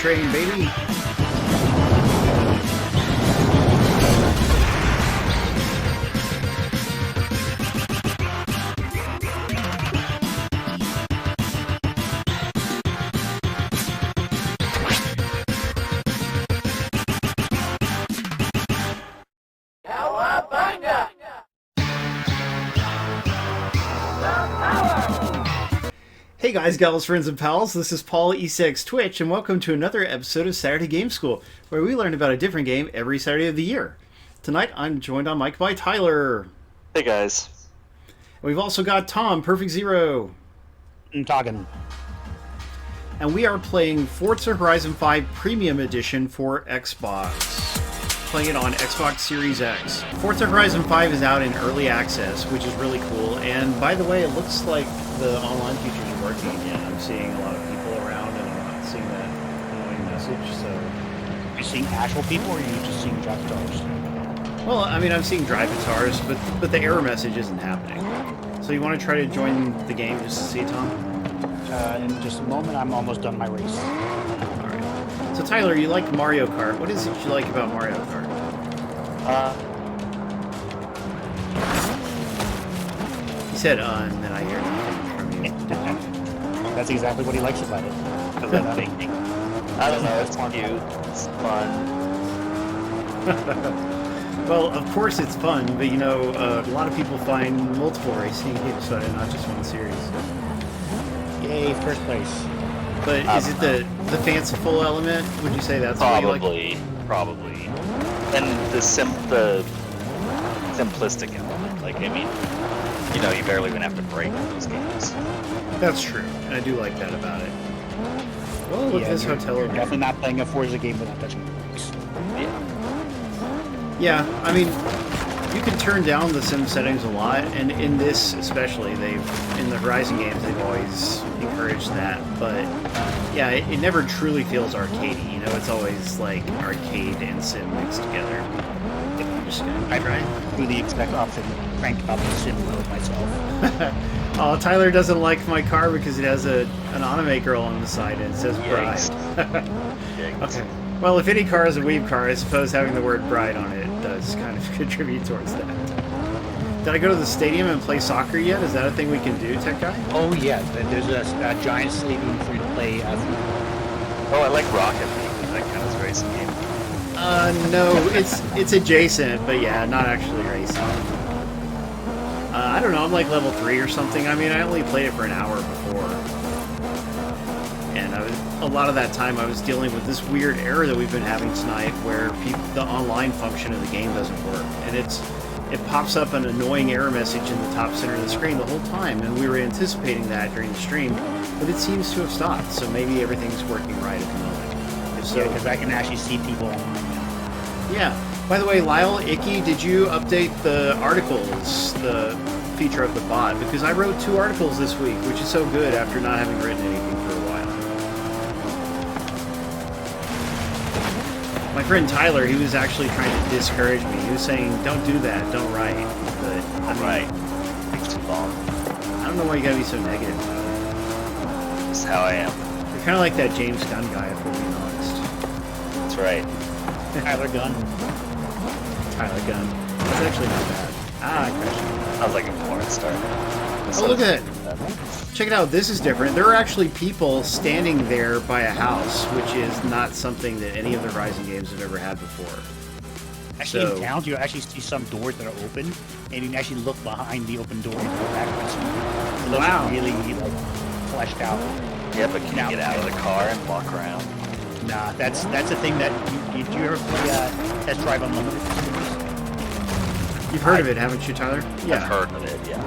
train, baby. Hey guys, gals, friends, and pals, this is Paul, EastXTwitch, and welcome to another episode of Saturday Game School, where we learn about a different game every Saturday of the year. Tonight, I'm joined on mic by Tyler. Hey guys. And we've also got Tom, PerfectZer0. I'm talking. And we are playing Forza Horizon 5 Premium Edition for Xbox. Playing it on Xbox Series X. Forza Horizon 5 is out in early access, which is really cool, and by the way, it looks like the online features are working again. I'm seeing a lot of people around, and I'm not seeing that annoying message, so... Are you seeing actual people, or are you just seeing drive guitars? Well, I mean, I'm seeing drive guitars, but the error message isn't happening. So you want to try to join the game just to see, Tom? In just a moment, I'm almost done my race. Alright. So Tyler, you like Mario Kart. What is it you like about Mario Kart? He said, and then I hear nothing from you. That's exactly what he likes about it. I don't know, it's cute, it's fun. Well, of course it's fun, but you know, a lot of people find multiple racing games fun and not just one series. Yay, first place. But is it the fanciful element? Would you say that's what you like? Probably. And the simplistic element. Like, I mean, you know, you barely even have to break those games. That's true, and I do like that about it. Well, look at this hotel over here. Definitely not playing a Forza game without touching the brakes. Yeah, I mean, you can turn down the sim settings a lot, and in this especially, in the Horizon games, they've always encouraged that, but yeah, it never truly feels arcadey, you know, it's always like arcade and sim mixed together. I'm just gonna try. I really expect option crank up the sim mode myself. Oh, Tyler doesn't like my car because it has an anime girl on the side and it says bride. Okay. Well, if any car is a weeb car, I suppose having the word bride on it does kind of contribute towards that. Did I go to the stadium and play soccer yet? Is that a thing we can do, Tech Guy? Oh yeah, there's a giant stadium for you to play. Oh, I like Rocket League. That counts as a racing game. No, it's adjacent, but yeah, not actually racing. I don't know, I'm like level 3 or something. I mean, I only played it for an hour before. And a lot of that time I was dealing with this weird error that we've been having tonight where the online function of the game doesn't work. And it pops up an annoying error message in the top center of the screen the whole time, and we were anticipating that during the stream, but it seems to have stopped, so maybe everything's working right at the moment. If so, because I can actually see people online now. Yeah. By the way, Lyle, Icky, did you update the articles, the feature of the bot? Because I wrote 2 articles this week, which is so good after not having written anything for a while. My friend Tyler, he was actually trying to discourage me. He was saying, don't do that, don't write. But I'm right. Takes too long. I don't know why you gotta be so negative. That's how I am. You're kind of like that James Gunn guy, if we're being honest. That's right. Tyler Gunn. Tyler Gunn. That's actually not bad. I crashed. Sounds like a porn star. Oh, look at it. Check it out. This is different. There are actually people standing there by a house, which is not something that any of the Horizon games have ever had before. Actually, in towns, you actually see some doors that are open, and you can actually look behind the open door and go backwards. It looks really fleshed out. Yeah, but can you get out of the car and walk around? Nah, that's a thing that do you ever play Test Drive Unlimited? You've heard of it, haven't you, Tyler? Yeah, I've heard of it. Yeah.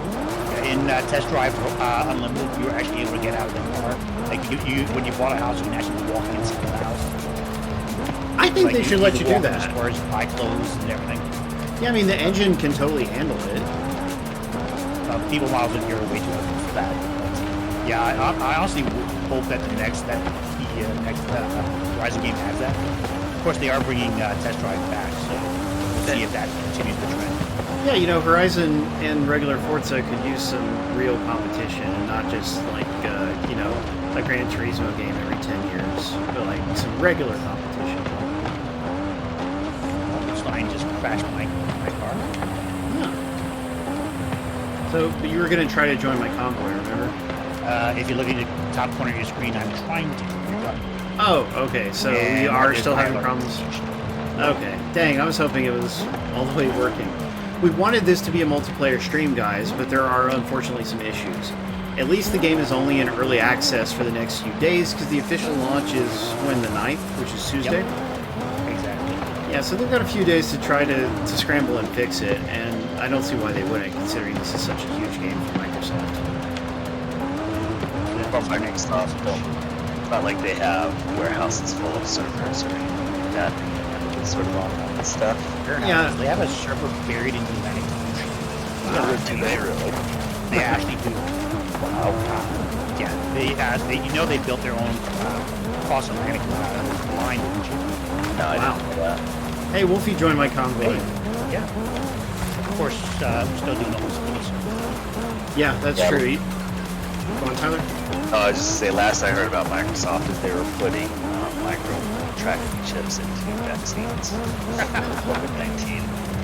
In Test Drive Unlimited, you were actually able to get out of the car. Like you when you bought a house, you can actually walk inside the house. I think they should let you do that. As far as buy clothes and everything. Yeah, I mean the engine can totally handle it. People miles in here are way too open for that. But, yeah, I honestly hope that the next Horizon game has that. Of course, they are bringing Test Drive back, so we'll see if that continues the trend. Yeah, you know, Horizon and regular Forza could use some real competition and not just like, you know, a Gran Turismo game every 10 years, but like some regular competition. Stein just crashed my car. Huh. So, but you were going to try to join my convoy, remember? If you look at the top corner of your screen, I'm trying to. Oh, okay. So we are still having problems. Okay. Dang, I was hoping it was all the way working. We wanted this to be a multiplayer stream, guys, but there are unfortunately some issues. At least the game is only in early access for the next few days, because the official launch is when, the 9th, which is Tuesday? Yep. Exactly. Yeah, so they've got a few days to try to scramble and fix it, and I don't see why they wouldn't, considering this is such a huge game for Microsoft. Well, Microsoft, it's not like they have warehouses full of servers or anything like that. It's sort of all that stuff. Yeah. They have a server buried in the Atlantic Ocean. Wow, do they really? They actually do. Wow. Yeah, they built their own cross-Atlantic line, didn't you? No, I didn't know that. Hey, Wolfie joined my convoy. Hey. Yeah. Of course, we're still doing the whole space. Yeah, that's Yeah. true. Go on, Tyler. Oh, I was just to say, last I heard about Microsoft is they were putting micro-tracking chips into vaccines for COVID-19.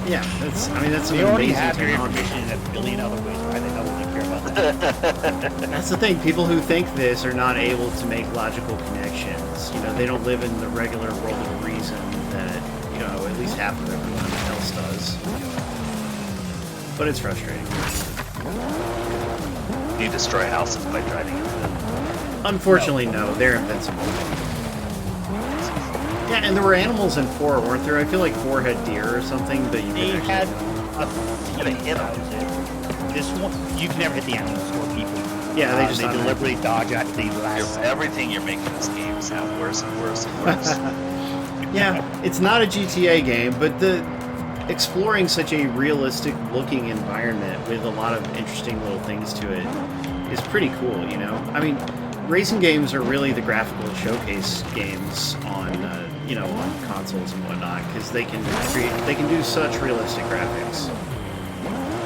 Yeah, that's They an already amazing have your technology. information in a billion other ways. Why the hell would they care about that? That's the thing. People who think this are not able to make logical connections. You know, they don't live in the regular world of reason that, you know, at least half of everyone else does. But it's frustrating. You destroy houses by driving into them. Unfortunately, no. They're invincible. Yeah, and there were animals in 4, weren't there? I feel like 4 had deer or something, but you They could had actually... a hit on it. This one, you can never hit the animals or people. Yeah, they just they deliberately dodge at the last. Everything you're making this game sound worse and worse and worse. Yeah, it's not a GTA game, but exploring such a realistic looking environment with a lot of interesting little things to it is pretty cool, you know? I mean, racing games are really the graphical showcase games on, on consoles and whatnot, because they can do such realistic graphics.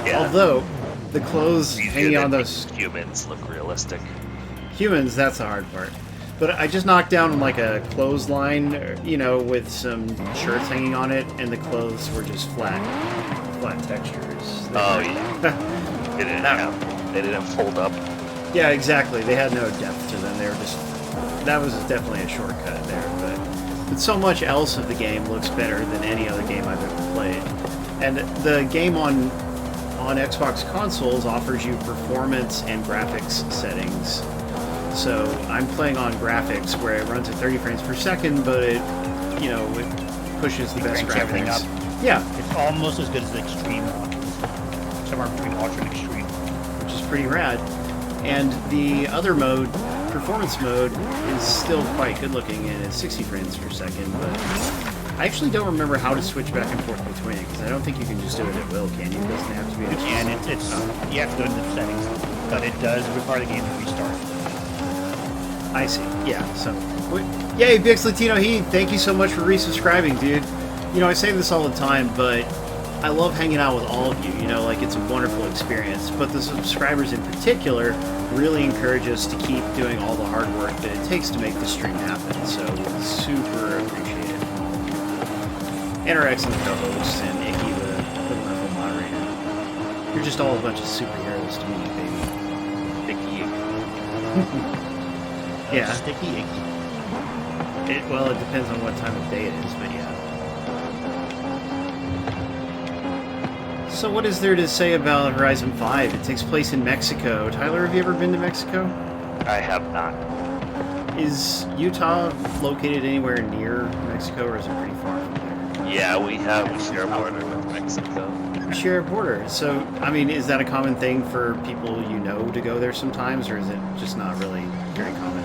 Yeah. Although, the clothes Easier hanging than on those... humans look realistic. Humans, that's the hard part. But I just knocked down like a clothesline, you know, with some shirts hanging on it, and the clothes were just flat textures. Oh yeah. They didn't fold up. Yeah, exactly. They had no depth to them. They were just... That was definitely a shortcut there, but so much else of the game looks better than any other game I've ever played. And the game on Xbox consoles offers you performance and graphics settings. So I'm playing on graphics where it runs at 30 frames per second, but it pushes the best cranks everything graphics. up. Yeah, It's almost as good as the Extreme one. Somewhere between Ultra and Extreme. which is pretty rad. And the other mode, performance mode, is still quite good looking and it's 60 frames per second, but I actually don't remember how to switch back and forth between it, because I don't think you can just do it at will, can you? It doesn't have to be... You can. You have to go into the settings, but it does require the game to restart. I see. Yeah, so... Yay, Bix Latino Heat! Thank you so much for resubscribing, dude. You know, I say this all the time, but I love hanging out with all of you. You know, like, it's a wonderful experience. But the subscribers in particular really encourage us to keep doing all the hard work that it takes to make the stream happen. So, super appreciate it. And our excellent co-hosts, and Icky, the wonderful moderator. You're just all a bunch of superheroes to me, baby. Icky. Yeah. Sticky icky. Well, it depends on what time of day it is, but yeah. So what is there to say about Horizon 5? It takes place in Mexico. Tyler, have you ever been to Mexico? I have not. Is Utah located anywhere near Mexico, or is it pretty far from there? Yeah, we share a border with Mexico. We share a border. So, I mean, is that a common thing for people you know to go there sometimes, or is it just not really very common?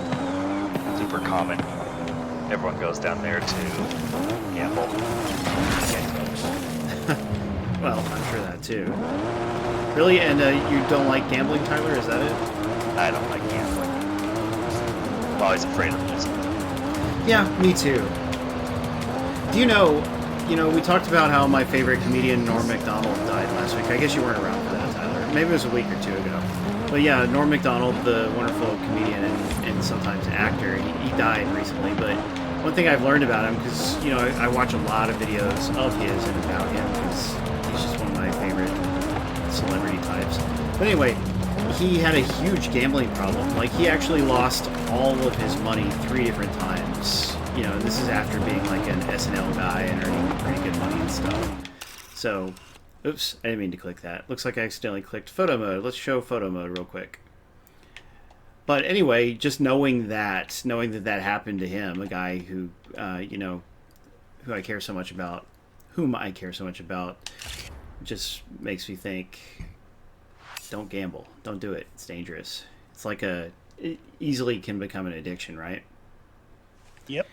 Super common. Everyone goes down there to gamble. Well, I'm sure that too. Really? And you don't like gambling, Tyler? Is that it? I don't like gambling. I'm always afraid of losing. Yeah, me too. Do you know, we talked about how my favorite comedian, Norm Macdonald, died last week. I guess you weren't around for that, Tyler. Maybe it was a week or two ago. But yeah, Norm Macdonald, the wonderful comedian and sometimes actor, he died recently. But One thing I've learned about him, because, you know, I watch a lot of videos of his and about him, because he's just one of my favorite celebrity types. But anyway, he had a huge gambling problem. Like, he actually lost all of his money 3 different times. You know, and this is after being like an SNL guy and earning pretty good money and stuff. So, oops, I didn't mean to click that. Looks like I accidentally clicked photo mode. Let's show photo mode real quick. But anyway, just knowing that happened to him, a guy who, you know, whom I care so much about, just makes me think, don't gamble. Don't do it. It's dangerous. It's like it easily can become an addiction, right? Yep.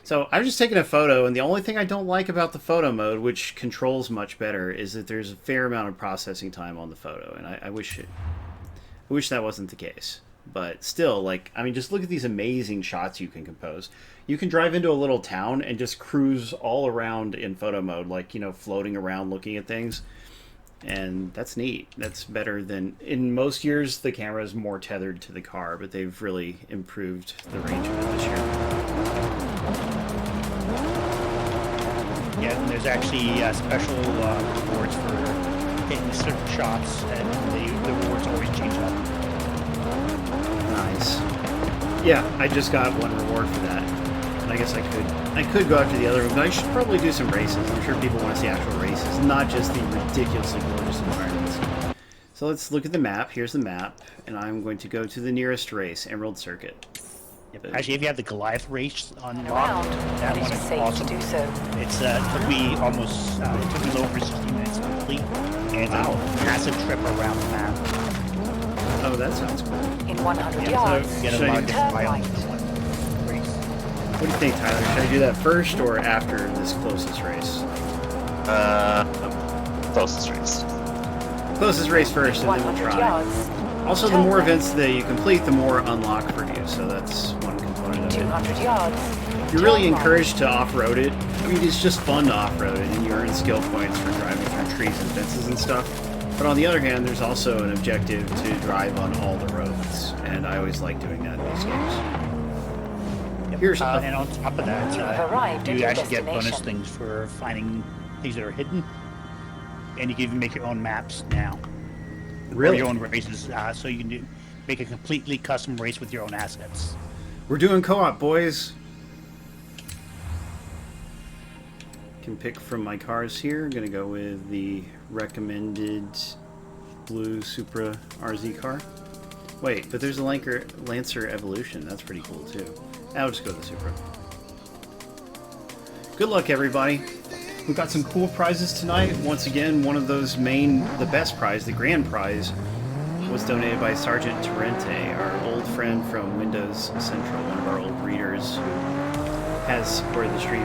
So I've just taken a photo, and the only thing I don't like about the photo mode, which controls much better, is that there's a fair amount of processing time on the photo, and I wish that wasn't the case. But still, like, I mean, just look at these amazing shots you can compose. You can drive into a little town and just cruise all around in photo mode, like, you know, floating around looking at things. And that's neat. That's better than... In most years, the camera is more tethered to the car, but they've really improved the range of it this year. Yeah, and there's actually special rewards for hitting certain shots, and the rewards always change up. Nice. Yeah, I just got one reward for that. And I guess I could go after the other one, but I should probably do some races. I'm sure people want to see actual races, not just the ridiculously gorgeous environments. So let's look at the map. Here's the map, and I'm going to go to the nearest race, Emerald Circuit. Yep. Actually, if you have the Goliath race unlocked, that one is awesome. To do so. It took me almost it took me a little over 60 minutes to complete, and it's a massive trip around the map. Oh, that sounds cool. In 100 yards, you get a lot of different islands in one race. What do you think, Tyler? Should I do that first or after this closest race? Closest race. Closest race first, and then we'll try. Yards, Also, the more events that you complete, the more unlock for you, so that's one component of it. 200 yards. You're really encouraged to off-road it. I mean, it's just fun to off-road it, and you earn skill points for driving through trees and fences and stuff. But on the other hand, there's also an objective to drive on all the roads, and I always like doing that in these games. Yep. Here's and on top of that, You have arrived at you your actually get bonus destination. things for finding things that are hidden, and you can even make your own maps now. Really? Or your own races, so you can make a completely custom race with your own assets. We're doing co-op, boys. Can pick from my cars here. I'm gonna go with the recommended blue Supra RZ car. Wait, but there's a Lancer Evolution. That's pretty cool too. I'll just go with the Supra. Good luck, everybody. We've got some cool prizes tonight. Once again, one of those the best prize, the grand prize, was donated by Sergeant Torrente, our old friend from Windows Central, one of our old readers who has supported the stream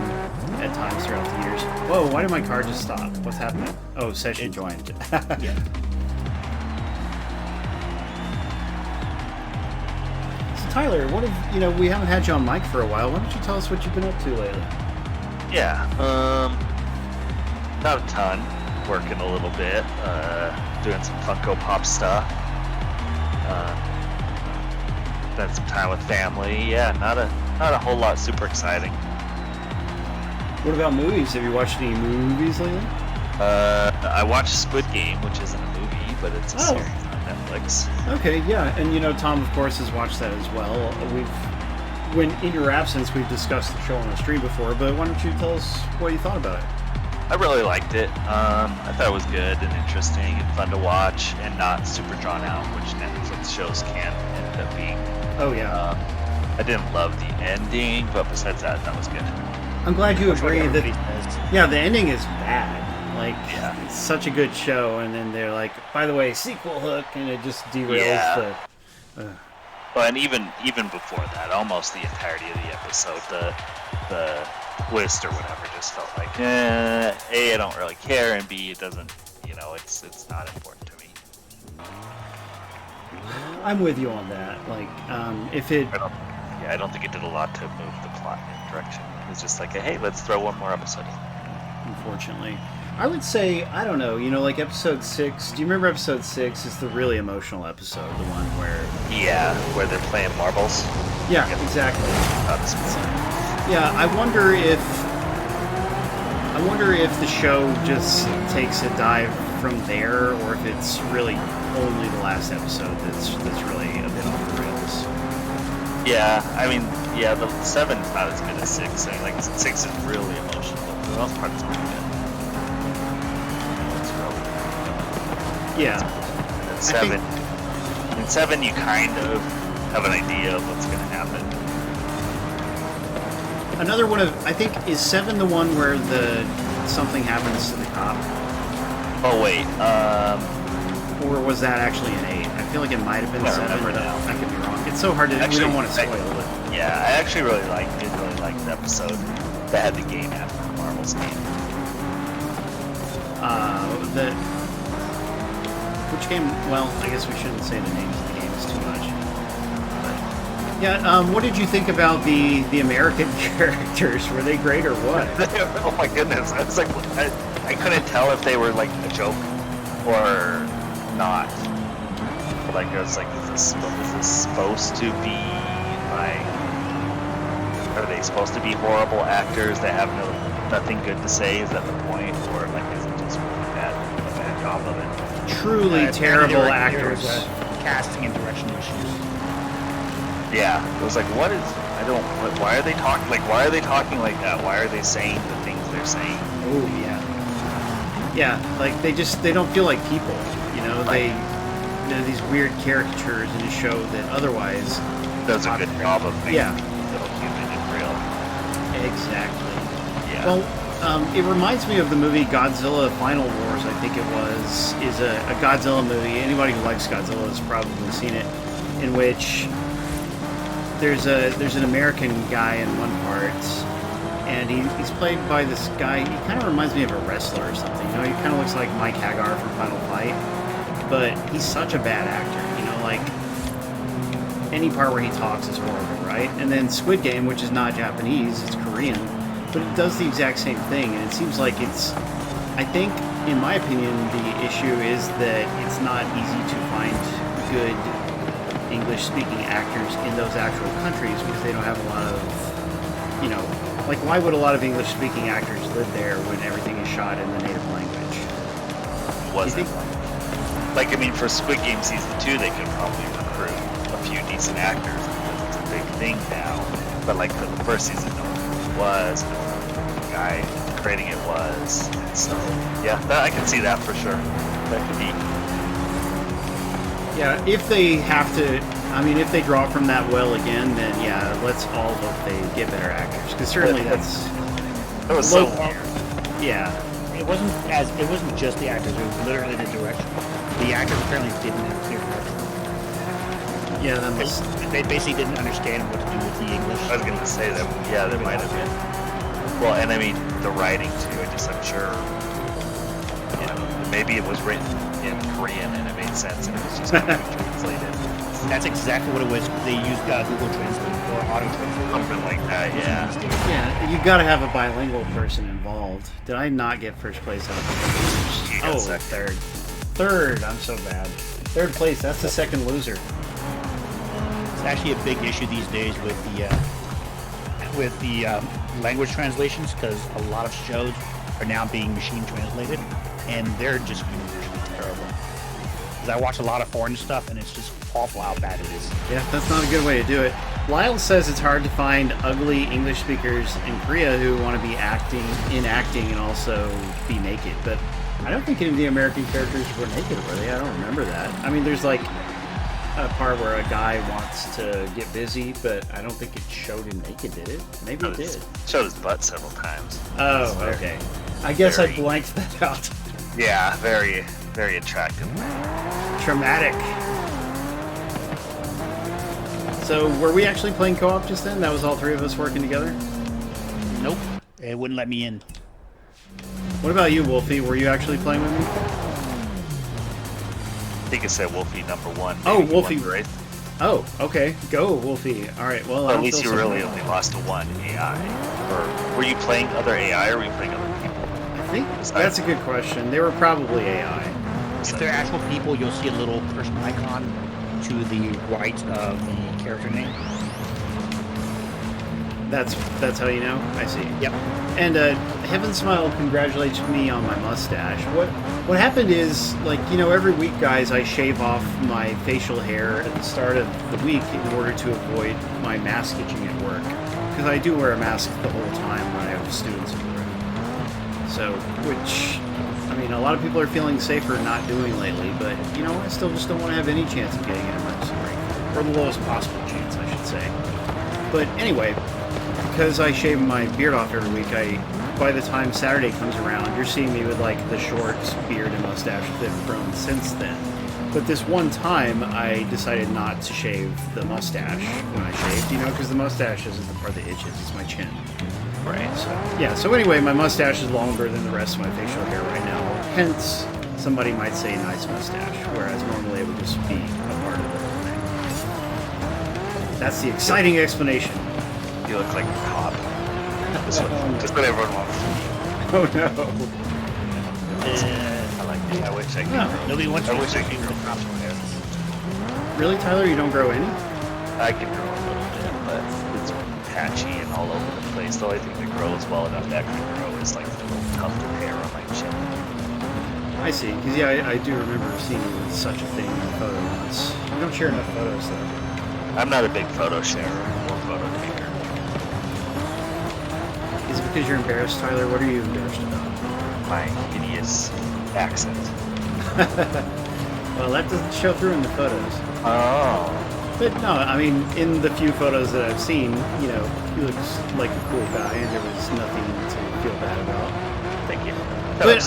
at times throughout the years. Whoa, why did my car just stop? What's happening? Oh, session joined. Yeah. So Tyler, we haven't had you on mic for a while. Why don't you tell us what you've been up to lately? Yeah, not a ton. Working a little bit, doing some Funko Pop stuff. Spent some time with family. Yeah, not a whole lot super exciting. What about movies? Have you watched any movies lately? I watched Squid Game, which isn't a movie, but it's a series on Netflix. Okay, yeah, and Tom, of course, has watched that as well. When in your absence, we've discussed the show on the stream before, but why don't you tell us what you thought about it? I really liked it. I thought it was good and interesting and fun to watch and not super drawn out, which Netflix shows can end up being. Oh, yeah. I didn't love the ending, but besides that was good. I'm glad you agree that... Does. Yeah, the ending is bad. Like, Yeah. It's such a good show, and then they're like, by the way, sequel hook, and it just derails the... Well, and even before that, almost the entirety of the episode, the twist or whatever just felt like, A, I don't really care, and B, it doesn't, it's not important to me. I'm with you on that. Like, if it... I don't think it did a lot to move the plot in a direction. It was just like, hey, let's throw one more episode in. Unfortunately. I would say, I don't know, like episode 6, do you remember episode 6 is the really emotional episode, the one where... Yeah, where they're playing marbles. Yeah, exactly. Yeah, I wonder if the show just takes a dive from there, or if it's really only the last episode that's really a bit off the rails. Yeah, I mean, yeah, the 7's not as good as 6. I mean, like 6 is really emotional. For the most part, it's pretty good. It's really Yeah. and 7. In 7, you kind of have an idea of what's going to happen. Another one of, I think, is 7 the one where something happens to the cop? Oh wait, Or was that actually an 8? I feel like it might have been I 7, remember but now. I could be wrong. It's so hard to, we don't want to spoil it. Yeah, I actually did really like the episode that had the game after the Marvel's game. Which game? Well, I guess we shouldn't say the names of the games too much. But, yeah, what did you think about the American characters? Were they great or what? Oh my goodness, I was like, I couldn't tell if they were like a joke or not. Like, I was like, is this supposed to be like, are they supposed to be horrible actors that have nothing good to say? Is that the point, or like, is it just really a bad job of it? Truly terrible actors. Casting and direction issues. Yeah, it was like, why are they talking? Like, why are they talking like that? Why are they saying the things they're saying? Oh yeah, yeah. Like they don't feel like people. You know, they're these weird caricatures in a show that otherwise does a good job of making yeah. little human and real. Exactly. Yeah. Well, it reminds me of the movie Godzilla Final Wars, I think it was, is a Godzilla movie. Anybody who likes Godzilla has probably seen it, in which there's an American guy in one part, and he's played by this guy. He kind of reminds me of a wrestler or something. You know, he kind of looks like Mike Hagar from Final Fight, but he's such a bad actor. You know, like any part where he talks is horrible, right? And then Squid Game, which is not Japanese, it's Korean, but it does the exact same thing, and it seems like I think, in my opinion, the issue is that it's not easy to find good English-speaking actors in those actual countries because they don't have a lot of, you know, like, why would a lot of English-speaking actors live there when everything is shot in the native language? Wasn't like, I mean, for Squid Game Season 2, they could probably recruit a few decent actors because it's a big thing now, but like for the first season, no one was, the guy creating it was, and so, yeah, I can see that for sure. That could be. Yeah, if they have to, I mean, if they draw from that well again, then yeah, let's all hope they get better actors, because certainly that was low. so weird. Yeah. It wasn't just the actors, it was literally the direction. The actors apparently didn't have clear direction. Yeah, that must... They basically didn't understand what to do with the English. I was going to say that, yeah, there might have been. Well, and I mean, the writing too, I'm sure, you know, maybe it was written in Korean and it made sense and it was just translated. That's exactly what it was. They used Google Translate or Auto Translate. Something like that, yeah. Yeah, you've got to have a bilingual person involved. Did I not get first place out of the got Oh, second. Third, I'm so bad. Third place, that's the second loser. It's actually a big issue these days with the language translations, because a lot of shows are now being machine translated, and they're just usually terrible. Because I watch a lot of foreign stuff, and it's just awful how bad it is. Yeah, that's not a good way to do it. Lyle says it's hard to find ugly English speakers in Korea who want to be acting and also be naked, but I don't think any of the American characters were naked, were they? I don't remember that. I mean, there's like a part where a guy wants to get busy, but I don't think it showed him naked, did it? Maybe it did. Showed his butt several times. Oh, okay. I guess I blanked that out. Yeah, very, very attractive. Traumatic. So, were we actually playing co-op just then? That was all three of us working together? Nope. It wouldn't let me in. What about you, Wolfie? Were you actually playing with me? I think it said Wolfie number 1. Oh, Wolfie. Right? Oh, okay. Go, Wolfie. All right, well, At least you really only lost to one AI. Or were you playing other AI, or were you playing other people? I think that's a good question. They were probably AI. If they're actual people, you'll see a little person icon to the right of the character name. That's how you know? I see. Yep. And Heaven Smile congratulates me on my mustache. What happened is, like, you know, every week, guys, I shave off my facial hair at the start of the week in order to avoid my mask itching at work. Because I do wear a mask the whole time when I have students in the room. So, which, I mean, a lot of people are feeling safer not doing lately, but, you know, I still just don't want to have any chance of getting an emergency brake. Or the lowest possible chance, I should say. But anyway, because I shave my beard off every week, by the time Saturday comes around, you're seeing me with, like, the short beard and mustache that have grown since then. But this one time, I decided not to shave the mustache when I shaved, you know, because the mustache isn't the part that itches, it's my chin. Right. So, yeah, so anyway, my mustache is longer than the rest of my facial hair right now. Hence, somebody might say nice mustache, whereas normally it would just be a part of the whole thing. That's the exciting explanation. You look like a cop. Just what everyone wants to be. Oh no. I like it. I wish I could. No. Nobody wants I to wish I see could the grow cops on there. Really, Tyler? You don't grow any? I can grow a little bit, but it's patchy and all over the place. The only thing that grows well enough that can grow is like the little tuft of hair on my chin. I see. Because, yeah, I do remember seeing such a thing in a photo once. You don't share enough photos, though. I'm not a big photo sharer or photo taker. Is it because you're embarrassed, Tyler? What are you embarrassed about? My hideous accent. Well, that doesn't show through in the photos. Oh. But no, I mean, in the few photos that I've seen, you know, he looks like a cool guy, and there was nothing to feel bad about. Thank you. But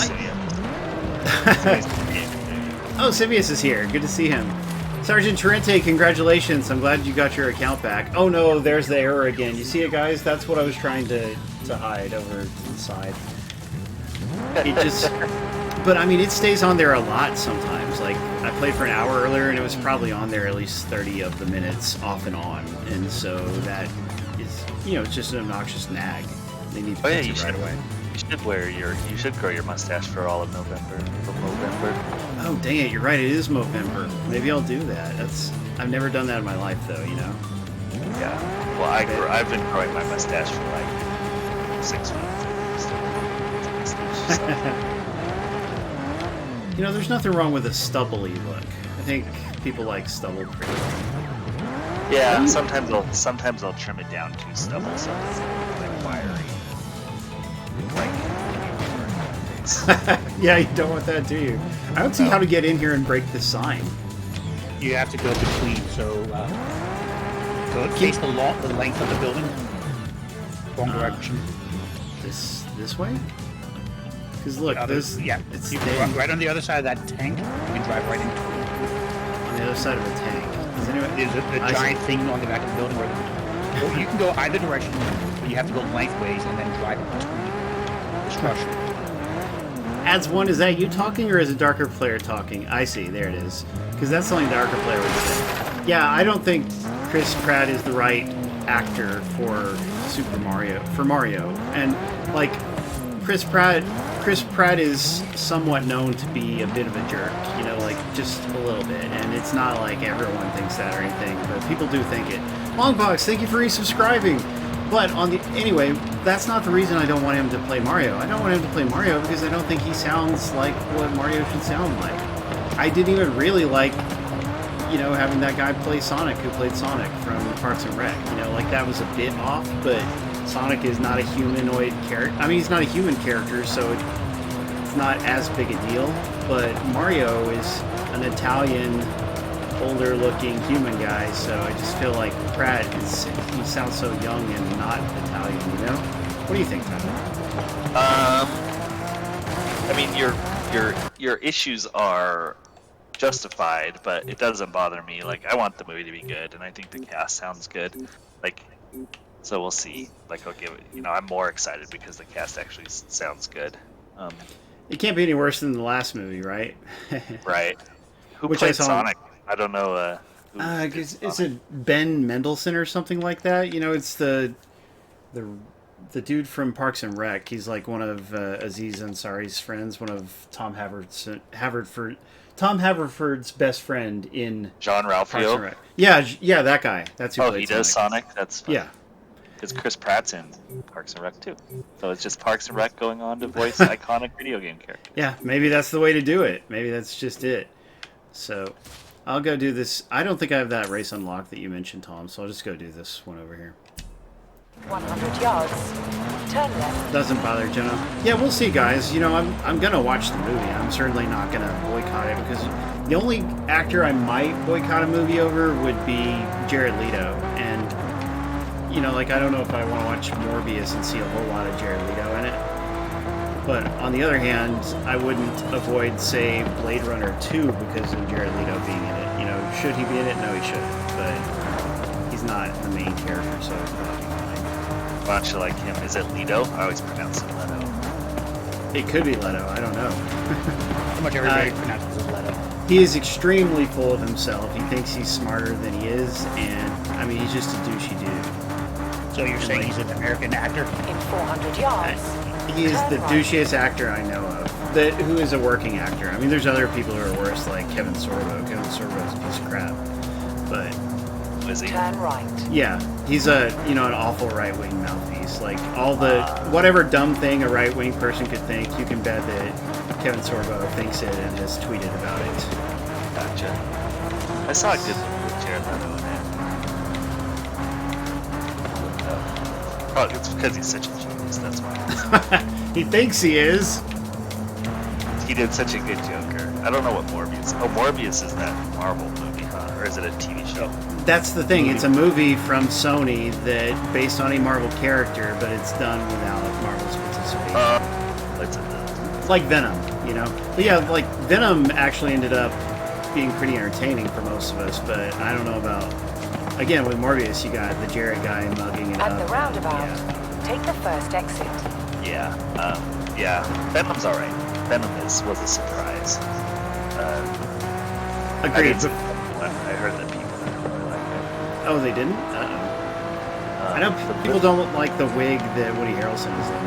Oh, Oh, Sivius is here. Good to see him. Sergeant Tarente, congratulations. I'm glad you got your account back. Oh no, there's the error again. You see it, guys? That's what I was trying to hide over inside. It just... But, I mean, it stays on there a lot sometimes. Like, I played for an hour earlier, and it was probably on there at least 30 of the minutes off and on. And so that is, you know, it's just an obnoxious nag. They need to fix it right away. You should grow your mustache for all of November. Oh, dang it, you're right, it is Movember. Maybe I'll do that. I've never done that in my life, though, you know? Yeah. Well, I've been growing my mustache for like 6 weeks. You know, there's nothing wrong with a stubbly look. I think people like stubble pretty well. Yeah, sometimes I'll trim it down to stubble so it doesn't look like wiry. Yeah, you don't want that, do you? I don't see how to get in here and break the sign. You have to go between, so face the length of the building. Wrong direction. This way? Because look, it's you can right on the other side of that tank. You can drive right into it. On the other side of a tank. There's a giant thing on the back of the building where you can go either direction, but you have to go lengthways and then drive between the structure. Adds1, is that you talking or is a darker player talking? I see, there it is. Because that's something darker player would say. Yeah, I don't think Chris Pratt is the right actor for Mario. And like Chris Pratt is somewhat known to be a bit of a jerk, you know, like just a little bit. And it's not like everyone thinks that or anything, but people do think it. Longbox, thank you for resubscribing. But anyway, that's not the reason I don't want him to play Mario. I don't want him to play Mario because I don't think he sounds like what Mario should sound like. I didn't even really like, you know, having that guy play Sonic who played Sonic from Parks and Rec. You know, like that was a bit off, but Sonic is not a humanoid character. I mean, he's not a human character, so it's not as big a deal. But Mario is an Italian, older-looking human guy, so I just feel like Pratt he sounds so young and not Italian. You know? What do you think, Tyler? I mean, your issues are justified, but it doesn't bother me. Like, I want the movie to be good, and I think the cast sounds good. Like, so we'll see. Like, I'll give it. You know, I'm more excited because the cast actually sounds good. It can't be any worse than the last movie, right? Right. Who played Sonic? I don't know. Is it Ben Mendelsohn or something like that? You know, it's the dude from Parks and Rec. He's like one of Aziz Ansari's friends, one of Tom Haverford's best friend in John Ralphio. Yeah, that guy. That's who. Oh, he does Sonic. That's funny. Yeah. because Chris Pratt's in Parks and Rec too. So it's just Parks and Rec going on to voice iconic video game characters. Yeah, maybe that's the way to do it. Maybe that's just it. So I'll go do this. I don't think I have that race unlocked that you mentioned, Tom, so I'll just go do this one over here. 100 yards. Turn left. Doesn't bother Jenna. Yeah, we'll see, guys. You know, I'm gonna watch the movie. I'm certainly not gonna boycott it because the only actor I might boycott a movie over would be Jared Leto. And, you know, like, I don't know if I want to watch Morbius and see a whole lot of Jared Leto in it. But on the other hand, I wouldn't avoid, say, Blade Runner 2 because of Jared Leto being in it. You know, should he be in it? No, he shouldn't. But he's not the main character, so it's probably fine. Why don't you like him? Is it Leto? I always pronounce it Leto. It could be Leto. I don't know. Pretty much everybody pronounces it Leto. He is extremely full of himself. He thinks he's smarter than he is, and, I mean, he's just a douchey dude. So you're saying he's an American actor? In 400 yards. He is the Turn right. douchiest actor I know of. Who is a working actor. I mean, there's other people who are worse, like Kevin Sorbo. Kevin Sorbo is a piece of crap. But, Is he? Turn right. yeah, he's an awful right-wing mouthpiece. Like, whatever dumb thing a right-wing person could think, you can bet that Kevin Sorbo thinks it and has tweeted about it. Gotcha. I saw a good movie with Jared Leto in it. Probably it's because he's such a genius, that's why. He thinks he is. He did such a good Joker. I don't know what Morbius. Oh, Morbius is that Marvel movie, huh? Or is it a TV show? That's the thing. It's a movie from Sony that based on a Marvel character, but it's done without Marvel's participation. It's like Venom, you know? But yeah, like Venom actually ended up being pretty entertaining for most of us, but I don't know about... Again, with Morbius, you got the Jared guy mugging it At up. the roundabout, Yeah. take the first exit. Yeah. Venom's alright. Venom was a surprise. I Agreed. heard that people didn't really like it. Oh, they didn't? Uh-oh. I know people don't like the wig that Woody Harrelson is in.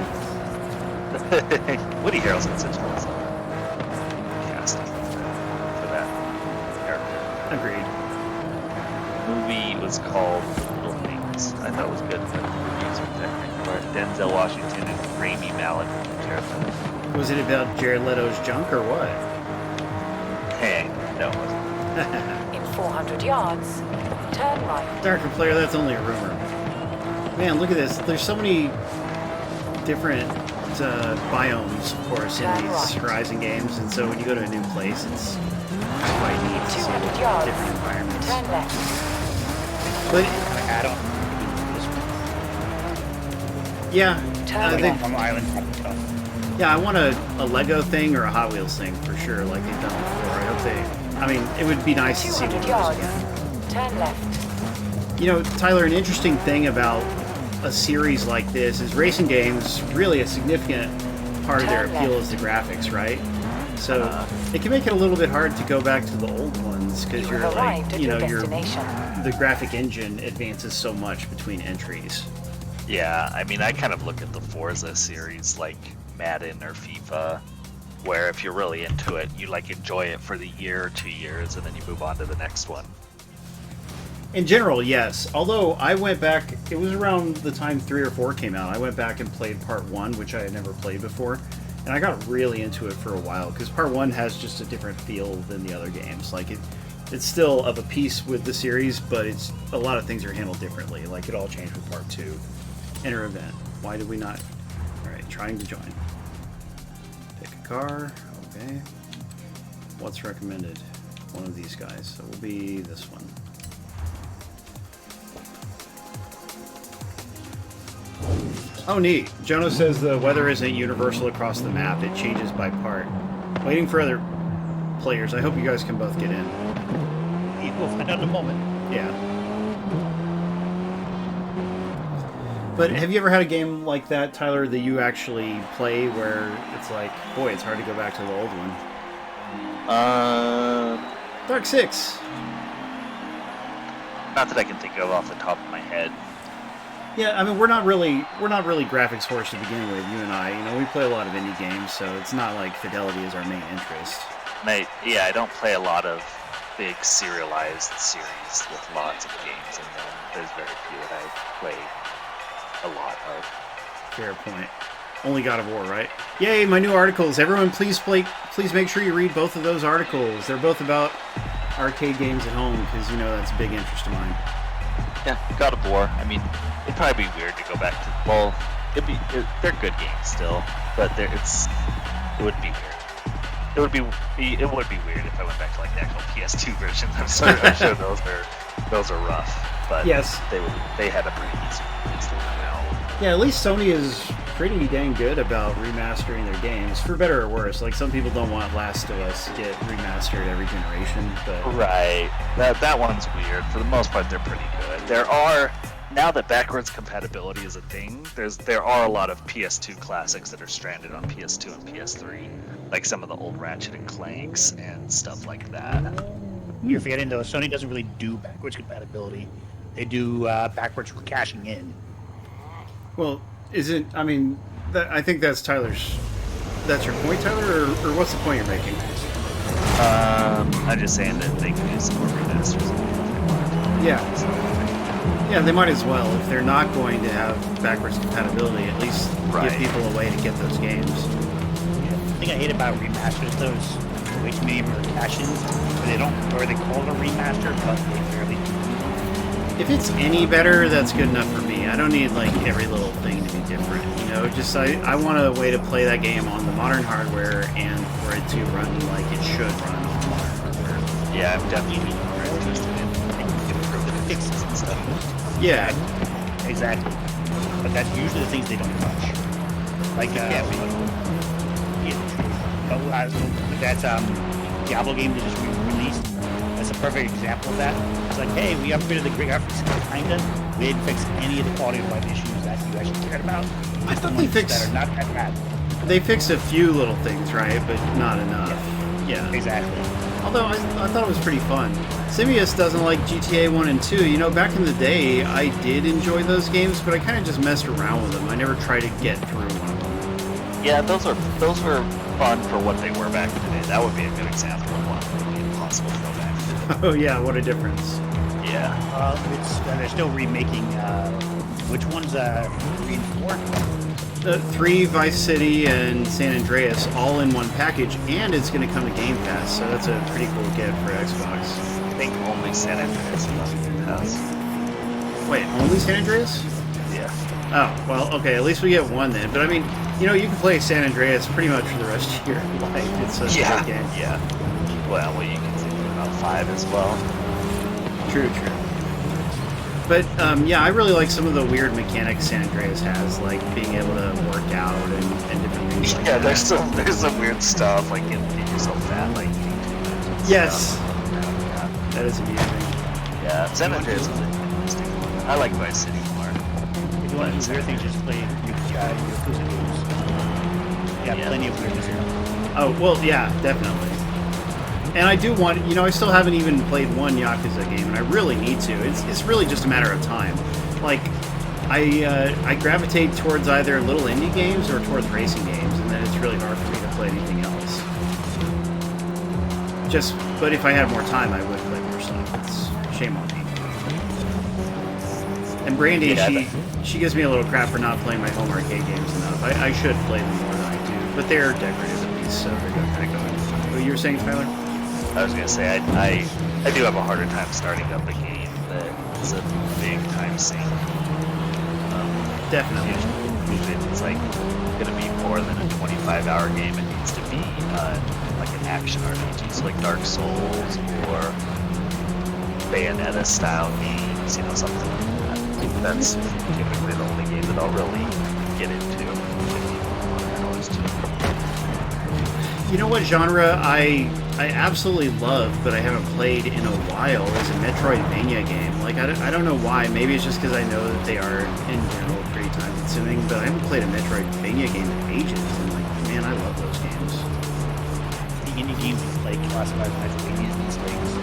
Woody Harrelson's such an awesome casting for that character. Agreed. The movie was called Little Things. I thought it was good. The reviews were technical. Where Denzel Washington and Rami Malek and Jared Leto. Was it about Jared Leto's junk or what? Hey, no, it wasn't. In 400 yards, turn right. Darker player, that's only a rumor. Man, look at this. There's so many different biomes, of course, in these Horizon games, and so when you go to a new place, it's quite neat to see 200 yards. different environments. Turn left. But I don't. yeah, Turn they, left. On island stuff. yeah, I want a Lego thing or a Hot Wheels thing for sure, like they've done before. I hope they. I mean, it would be nice to see one of 200 those yards. again. Turn left. You know, Tyler, an interesting thing about a series like this is racing games, really a significant part of their Turn appeal left. is the graphics, right? So it can make it a little bit hard to go back to the old ones because You you're have like, arrived at you know, your destination. the graphic engine advances so much between entries. Yeah, I mean, I kind of look at the Forza series like Madden or FIFA, where if you're really into it, you like enjoy it for the year or 2 years, and then you move on to the next one. In general, yes. Although I went back, it was around the time 3 or 4 came out. I went back and played Part 1, which I had never played before. And I got really into it for a while, because Part 1 has just a different feel than the other games. Like, it's still of a piece with the series, but it's a lot of things are handled differently. Like, it all changed with Part 2. Enter event. Why did we not? Alright, trying to join. Pick a car. Okay. What's recommended? One of these guys. So it will be this one. Oh, neat. Jono says the weather isn't universal across the map. It changes by part. Waiting for other players. I hope you guys can both get in. We'll find out in a moment. Yeah. But have you ever had a game like that, Tyler, that you actually play where it's like, boy, it's hard to go back to the old one? Dark 6. Not that I can think of off the top of my head. Yeah, I mean, we're not really graphics horse to begin with, you and I. You know, we play a lot of indie games, so it's not like fidelity is our main interest. And I don't play a lot of big serialized series with lots of games in them. There's very few that I play a lot of. Fair point. Only God of War, right? Yay, my new articles. Everyone, please make sure you read both of those articles. They're both about arcade games at home, because, you know, that's a big interest of mine. Yeah, God of War. I mean, it'd probably be weird to go back to. Well, they're good games still, but it would be weird. It would be weird if I went back to like the actual PS2 versions. I'm sure those are rough, but yes, they had a pretty easy release to come out. Yeah, at least Sony is pretty dang good about remastering their games, for better or worse. Like, some people don't want Last of Us to get remastered every generation, but right, that one's weird. For the most part, they're pretty good. There are, now that backwards compatibility is a thing, there are a lot of PS2 classics that are stranded on PS2 and PS3, like some of the old Ratchet and Clanks and stuff like that. You're forgetting, though, Sony doesn't really do backwards compatibility. They do backwards caching in. Well, I mean, I think that's Tyler's. That's your point, Tyler, or what's the point you're making? I'm just saying that they can do some more remasters. Yeah, they might as well. If they're not going to have backwards compatibility, at least give people a way to get those games. Yeah. The thing I hate about remasters, though, is way too many of them are cash-ins, where they call it a remaster, but they barely do. If it's any better, that's good enough for me. I don't need, like, every little thing to be different, you know? Just, I want a way to play that game on the modern hardware and for it to run like it should run on the modern hardware. Yeah, I'm definitely more interested in improving fixes and stuff. Yeah. Exactly. But that's usually the things they don't touch. Like, that's Diablo game that just released. That's a perfect example of that. It's like, hey, we upgraded the graphics kinda. We didn't fix any of the quality of life issues that you actually cared about. I thought they fixed that are not that bad. They fixed a few little things, right? But not enough. Yeah. Exactly. Although I thought it was pretty fun. Simius doesn't like GTA 1 and 2. You know, back in the day, I did enjoy those games, but I kind of just messed around with them. I never tried to get through one of them. Yeah, those were fun for what they were back in the day. That would be a good example of one that would be impossible to go back to. Oh yeah, what a difference. Yeah. They're still remaking, which one's 3 and 4? 3, Vice City, and San Andreas all in one package, and it's going to come to Game Pass, so that's a pretty cool get for Xbox. I think only San Andreas is on Game Pass. Wait, only San Andreas? Yeah. Oh, well, okay, at least we get one then. But I mean, you know, you can play San Andreas pretty much for the rest of your life. It's a great game. Yeah. Well, you can think about 5 as well. True. But, yeah, I really like some of the weird mechanics San Andreas has, like being able to work out and different things like that. Yeah, there's some weird stuff, like getting yourself fat, like eating too much. Yes. Yeah. That is amusing. Yeah, San Andreas is interesting. I like Vice City more. If you want to do weird things, just play your Yakuza games. Yeah, plenty of weirdness in them. Oh, well, yeah, definitely. And I do want, you know, I still haven't even played one Yakuza game, and I really need to. It's really just a matter of time. Like, I gravitate towards either little indie games or towards racing games, and then it's really hard for me to play anything else. But if I had more time, I would play more stuff. It's shame on me. And Brandy, she gives me a little crap for not playing my home arcade games enough. I should play them more than I do, but they're decorative at least, so they're kind of going. What you were saying, Tyler? I was gonna say I do have a harder time starting up a game that is a big time sink. Definitely. Usually it's like gonna be more than a 25-hour game. It needs to be like an action RPG, so like Dark Souls or Bayonetta style games, you know, something like that. That's typically the only game that I'll really get into. You know what genre I absolutely love, but I haven't played in a while, is a Metroidvania game. Like, I don't know why. Maybe it's just because I know that they are, in general, pretty time-consuming, but I haven't played a Metroidvania game in ages, and, like, man, I love those games. The indie games like classified Metroidvania these days.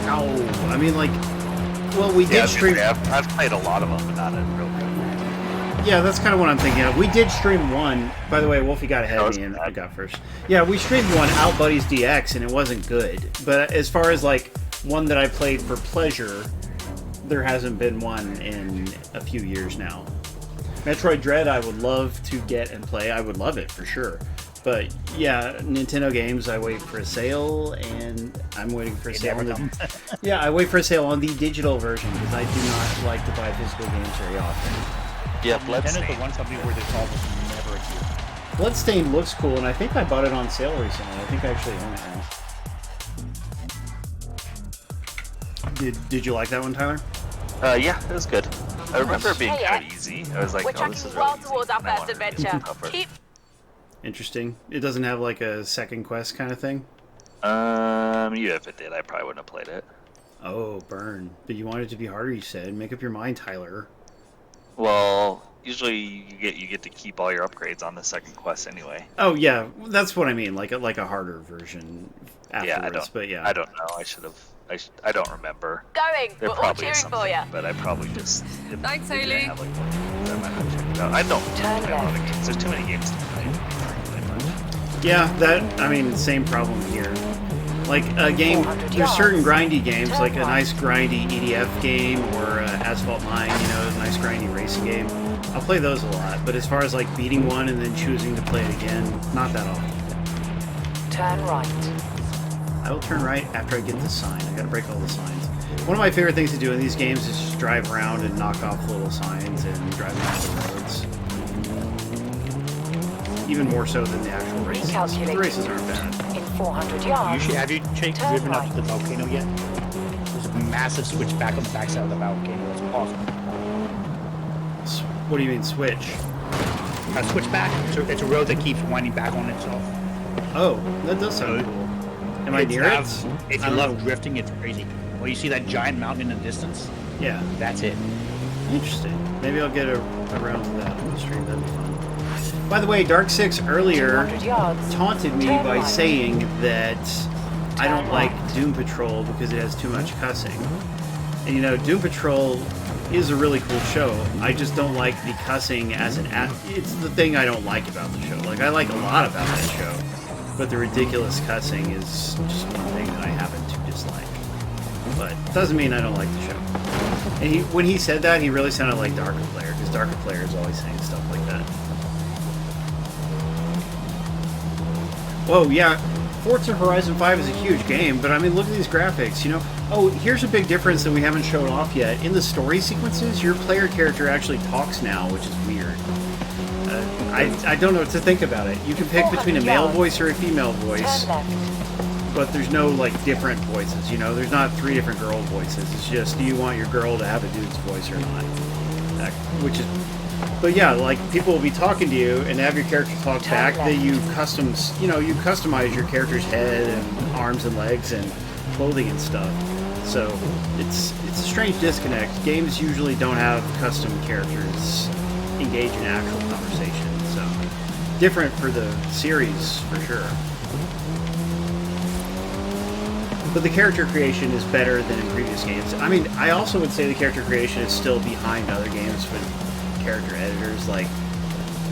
Ow! I mean, like, well, we did stream... I've played a lot of them, but not a real good. Yeah, that's kind of what I'm thinking of. We did stream one. By the way, Wolfie got ahead of me and I got first. Yeah, we streamed one, Out Buddies DX, and it wasn't good. But as far as, like, one that I played for pleasure, there hasn't been one in a few years now. Metroid Dread, I would love to get and play. I would love it for sure. But yeah, Nintendo games, I wait for a sale, and I'm waiting for a sale on the. Yeah, I wait for a sale on the digital version because I do not like to buy physical games very often. Yeah, Nintendo's the one company where this almost never appears. Bloodstained looks cool, and I think I bought it on sale recently. I think I actually own it now. Did you like that one, Tyler? Yeah, it was good. I remember it being kind of easy. I was like, We're oh, tracking this is well really towards easy. our And I first wanted it to be adventure. tougher. Keep. Interesting. It doesn't have like a second quest kind of thing? Yeah, if it did, I probably wouldn't have played it. Oh, burn. But you want it to be harder, you said. Make up your mind, Tyler. Well, usually you get to keep all your upgrades on the second quest anyway. Oh, yeah. That's what I mean. Like a harder version afterwards. Yeah, I don't know. I should have. I don't remember. Going. There We're all probably cheering is for something, you. but I probably just. Thanks, if I Haley. have, like, one game, I might not check it out. I don't Turn play a lot of left. games. There's too many games to play. Pretty much. Yeah, I mean, same problem here. Like a game, 400 there's certain yards. grindy games, Turn like a right. nice grindy EDF game or Asphalt 9, you know, a nice grindy racing game. I'll play those a lot, but as far as like beating one and then choosing to play it again, not that often. Turn right. I will turn right after I get the sign. I gotta break all the signs. One of my favorite things to do in these games is just drive around and knock off little signs and drive around the roads. Even more so than the actual races. The races aren't bad. In 400 yards. Have you Turn driven up right. to the volcano yet? There's a massive switchback on the backside of the volcano. It's awesome. What do you mean switch? A switchback? It's a road that keeps winding back on itself. Oh, that does sound cool. Am I near it? If I you don't love know. drifting, it's crazy. Well, you see that giant mountain in the distance? Yeah. That's it. Interesting. Maybe I'll get around to that on the stream. That'd be fun. By the way, Dark Six earlier 200 yards. taunted me Turn by right. saying that I don't Turn like right. Doom Patrol because it has too much cussing. And you know, Doom Patrol is a really cool show. I just don't like the cussing as an it's the thing I don't like about the show. Like, I like a lot about that show, but the ridiculous cussing is just one thing that I happen to dislike. But it doesn't mean I don't like the show. And when he said that, he really sounded like Darker Player, because Darker Player is always saying stuff like that. Whoa, yeah, Forza Horizon 5 is a huge game, but I mean, look at these graphics, you know? Oh, here's a big difference that we haven't shown off yet. In the story sequences, your player character actually talks now, which is weird. I don't know what to think about it. You can pick between a male voice or a female voice, Turn left. but there's no, like, different voices, you know? There's not 3 different girl voices. It's just, do you want your girl to have a dude's voice or not? Which is... But yeah, like, people will be talking to you and have your character talk Turn back. That left. you customize your character's head and arms and legs and clothing and stuff. So it's a strange disconnect. Games usually don't have custom characters engage in actual conversation. So different for the series for sure. But the character creation is better than in previous games. I mean, I also would say the character creation is still behind other games with character editors, like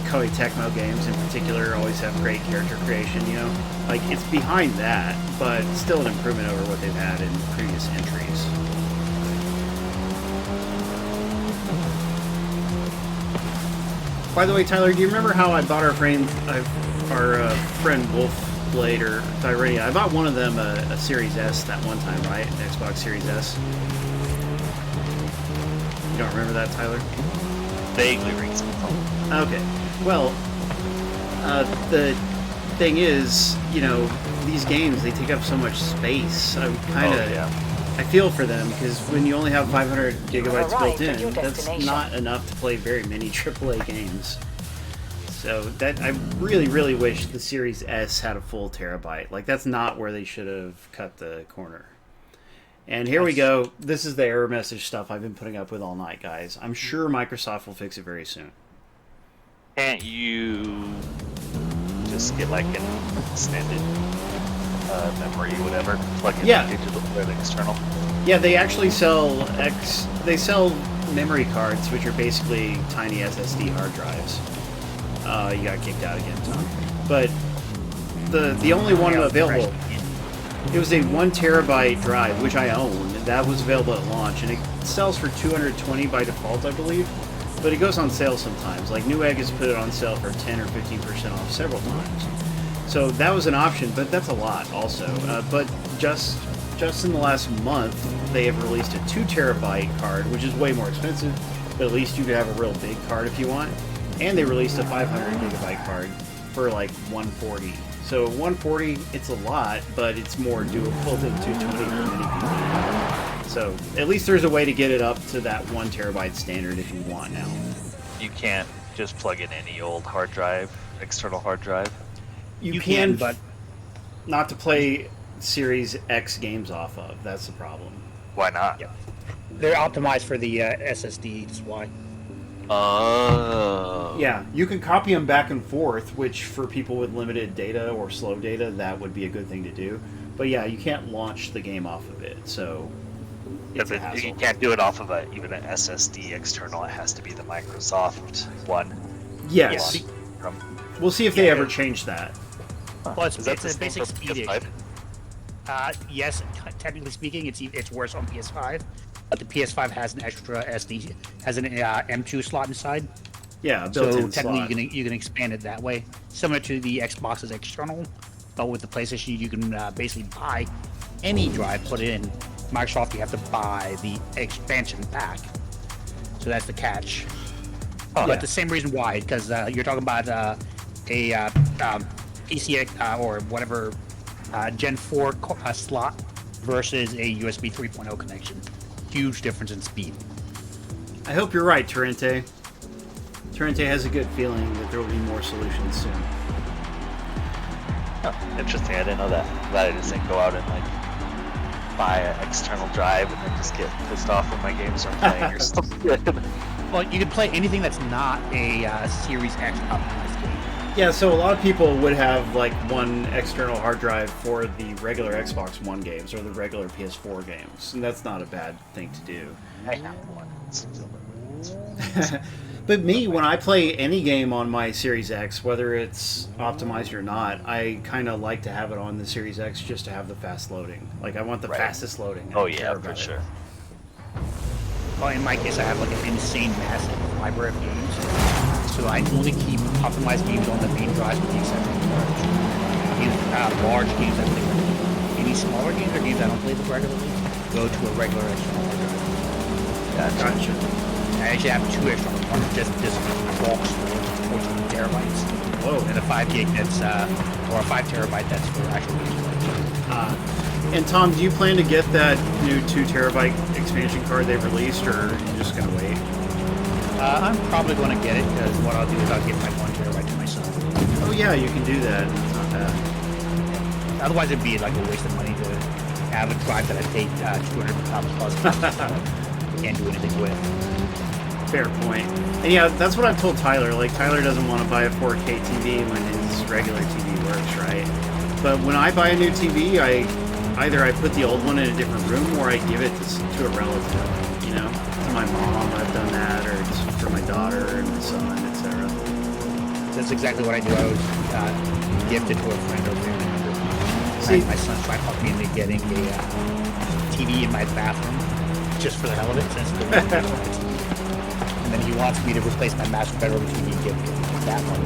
Koei Tecmo games in particular always have great character creation, you know? Like, it's behind that, but still an improvement over what they've had in previous entries. By the way, Tyler, do you remember how I bought our friend Wolfblade or Tyrania? I bought one of them a Series S that one time, right? An Xbox Series S. You don't remember that, Tyler? Vaguely rings a bell. Okay. Well, the thing is, you know, these games, they take up so much space. I kind of... Oh, yeah. I feel for them, because when you only have 500 gigabytes built arrived at your in, that's destination. not enough to play very many AAA games. So that I really, really wish the Series S had a full terabyte. Like, that's not where they should have cut the corner. And here we go. This is the error message stuff I've been putting up with all night, guys. I'm sure Microsoft will fix it very soon. Can't you just get like an extended memory, whatever, plug in Yeah. digital or the external? Yeah, they actually sell memory cards, which are basically tiny SSD hard drives. You got kicked out again, Tom. But the only one available, it was a 1 terabyte drive, which I own. That was available at launch, and it sells for $220 by default, I believe. but it goes on sale sometimes. Like Newegg has put it on sale for 10 or 15% off several times. So that was an option, but that's a lot also. But just in the last month, they have released a 2 terabyte card, which is way more expensive, but at least you could have a real big card if you want. And they released a 500 gigabyte card for like $140. So $140, it's a lot, but it's more doable than $220 for many people. So at least there's a way to get it up to that 1 terabyte standard if you want now. You can't just plug in any old hard drive, external hard drive. You can, but not to play Series X games off of. That's the problem. Why not? Yep. They're optimized for the SSD. That's why. Oh. Yeah, you can copy them back and forth, which for people with limited data or slow data, that would be a good thing to do. But yeah, you can't launch the game off of it, so it's a hassle. You can't do it off of even an SSD external. It has to be the Microsoft one. Yes. We'll see if they ever change that. Well, it's Is that a basic speed issue. PS5? Yes, technically speaking, it's worse on PS5. But the PS5 has an extra SD, has an M2 slot inside. Yeah, So built-in technically, slot. you can expand it that way, similar to the Xbox's external. But with the PlayStation, you can basically buy any drive, put it in. Microsoft, you have to buy the expansion pack. So that's the catch. But the same reason why, because you're talking about a PCI or whatever Gen 4 slot versus a USB 3.0 connection. Huge difference in speed. I hope you're right, Torrente. Torrente has a good feeling that there will be more solutions soon. Oh, interesting. I didn't know that. I'm glad I just didn't go out and like buy an external drive and then just get pissed off when my games aren't playing or something. Well, you can play anything that's not a Series X optimized game. Yeah, so a lot of people would have like one external hard drive for the regular Xbox One games or the regular PS4 games, and that's not a bad thing to do. I have one. But me, when I play any game on my Series X, whether it's optimized or not, I kind of like to have it on the Series X just to have the fast loading. Like, I want the fastest loading. I Oh don't yeah, care for about it. sure. Well, in my case, I have like an insane, massive library of games. So I only keep optimized games on the main drive with the exception of large games I play regularly. Any smaller games or games I don't play regularly go to a regular external hard drive. Gotcha. I actually have 2 external ones, just box for 14 terabytes. Whoa. And a 5 gig that's, or a 5 terabyte that's for actual games. And Tom, do you plan to get that new 2 terabyte expansion card they've released, or are you just going to wait? I'm probably going to get it, because what I'll do is I'll give my 1 terabyte to my son. Oh yeah, you can do that. It's not bad. Otherwise, it'd be like a waste of money to have a drive that I paid $200 plus. Can't do anything with. Fair point. And yeah, that's what I've told Tyler. Like, Tyler doesn't want to buy a 4K TV when his regular TV works, right? But when I buy a new TV, either I put the old one in a different room or I give it to a relative, you know? To my mom, I've done that, or it's for my daughter and my son, etc. That's exactly what I do. I always gift it to a friend or family member. See- My son tried to talk me into getting a TV in my bathroom just for the hell of it, since and then he wants me to replace my master bedroom TV and give him that one.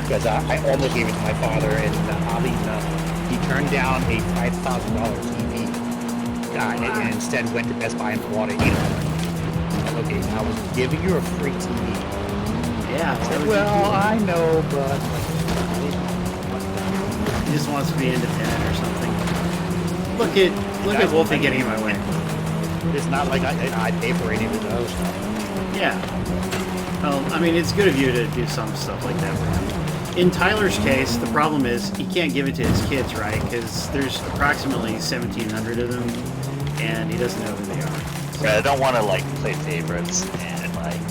Because I almost gave it to my father, and oddly enough, he turned down a $5,000 TV and instead went to Best Buy and bought it. Okay, I was giving you a free TV. Yeah. I said, well, I know, but He just wants to be independent or something. Look at Wolfie getting in my way. it's not like I pay for any of the other stuff. Yeah. Well, I mean, it's good of you to do some stuff like that for him. In Tyler's case, the problem is he can't give it to his kids, right? Because there's approximately 1,700 of them, and he doesn't know who they are. Yeah, I don't want to like play favorites and like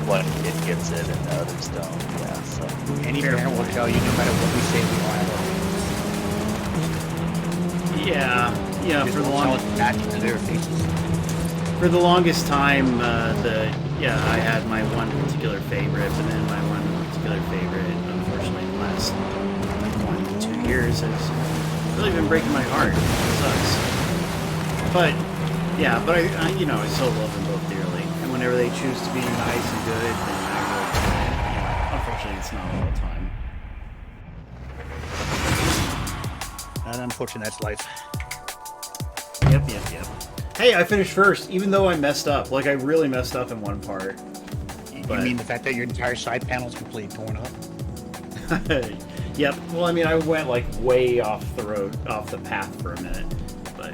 one kid gets it and the others don't. Yeah, so Any parent will tell you, no matter what we say, we are. Yeah. Just For the won't tell us back into their faces. For the longest time, I had my one particular favorite, but then my one particular favorite, unfortunately, the last 1 to 2 years has really been breaking my heart. It sucks. But I still love them both dearly. And when whenever they choose to be nice and good, then I will play it. Unfortunately, it's not all the time. And unfortunately, that's life. Yep. Hey, I finished first, even though I messed up. Like, I really messed up in one part. You mean the fact that your entire side panel is completely torn up? Yep. Well, I mean, I went like way off the path for a minute, but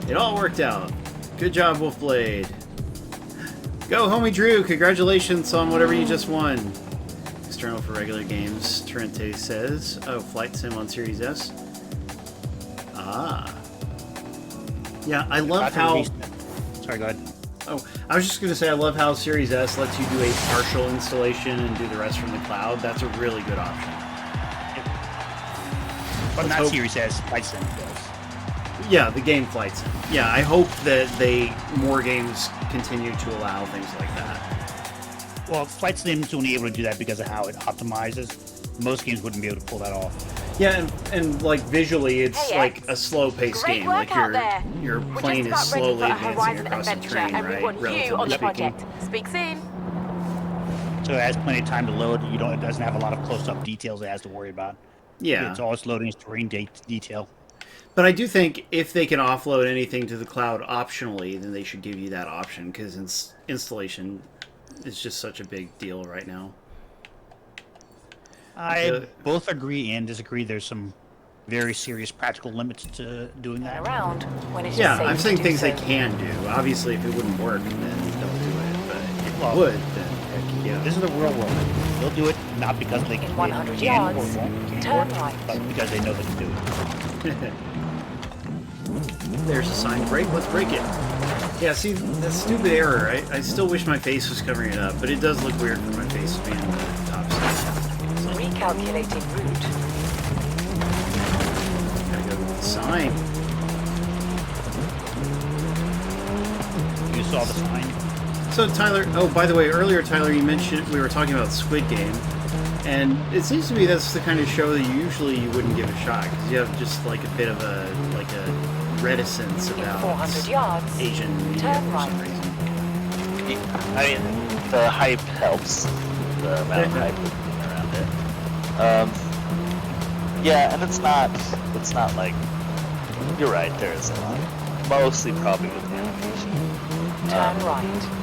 it all worked out. Good job, Wolfblade. Go, homie Drew! Congratulations on whatever you just won. External for regular games, Torrente says. Oh, Flight Sim on Series S. Ah. Yeah, I love how... Sorry, go ahead. Oh, I was just going to say, I love how Series S lets you do a partial installation and do the rest from the cloud. That's a really good option. But not Series S, Flight Sim does. Yeah, the game Flight Sim. Yeah, I hope that more games continue to allow things like that. Well, Flight Sim's only able to do that because of how it optimizes. Most games wouldn't be able to pull that off. Yeah, and like visually, it's like a slow-paced game. Like your plane is slowly advancing across the terrain, right? Relatively speaking. Speak soon. So it has plenty of time to load. It doesn't have a lot of close-up details it has to worry about. Yeah, it's all it's loading is terrain detail. But I do think if they can offload anything to the cloud optionally, then they should give you that option, because installation is just such a big deal right now. I both agree and disagree. There's some very serious practical limits to doing that. Yeah, I'm saying things they can do. Obviously, if it wouldn't work, then don't do it. But if it would, then heck yeah. This is the real world. They'll do it not because they can, 100 yards, or won't, turn right. but because they know they can do it. There's a sign. Break. Let's break it. Yeah, see, that stupid error. I still wish my face was covering it up, but it does look weird for my face being on the top side. Recalculating route. Gotta go with the sign. You saw the sign. So Tyler, oh, by the way, earlier, Tyler, you mentioned we were talking about Squid Game, and it seems to me that's the kind of show that usually you wouldn't give a shot, because you have just like a bit of a reticence about 400 yards, Asian media for some reason. I mean, the hype helps. The amount of hype around it. Yeah, and it's not like, you're right, there is a lot. Mostly probably with the animation. Turn right.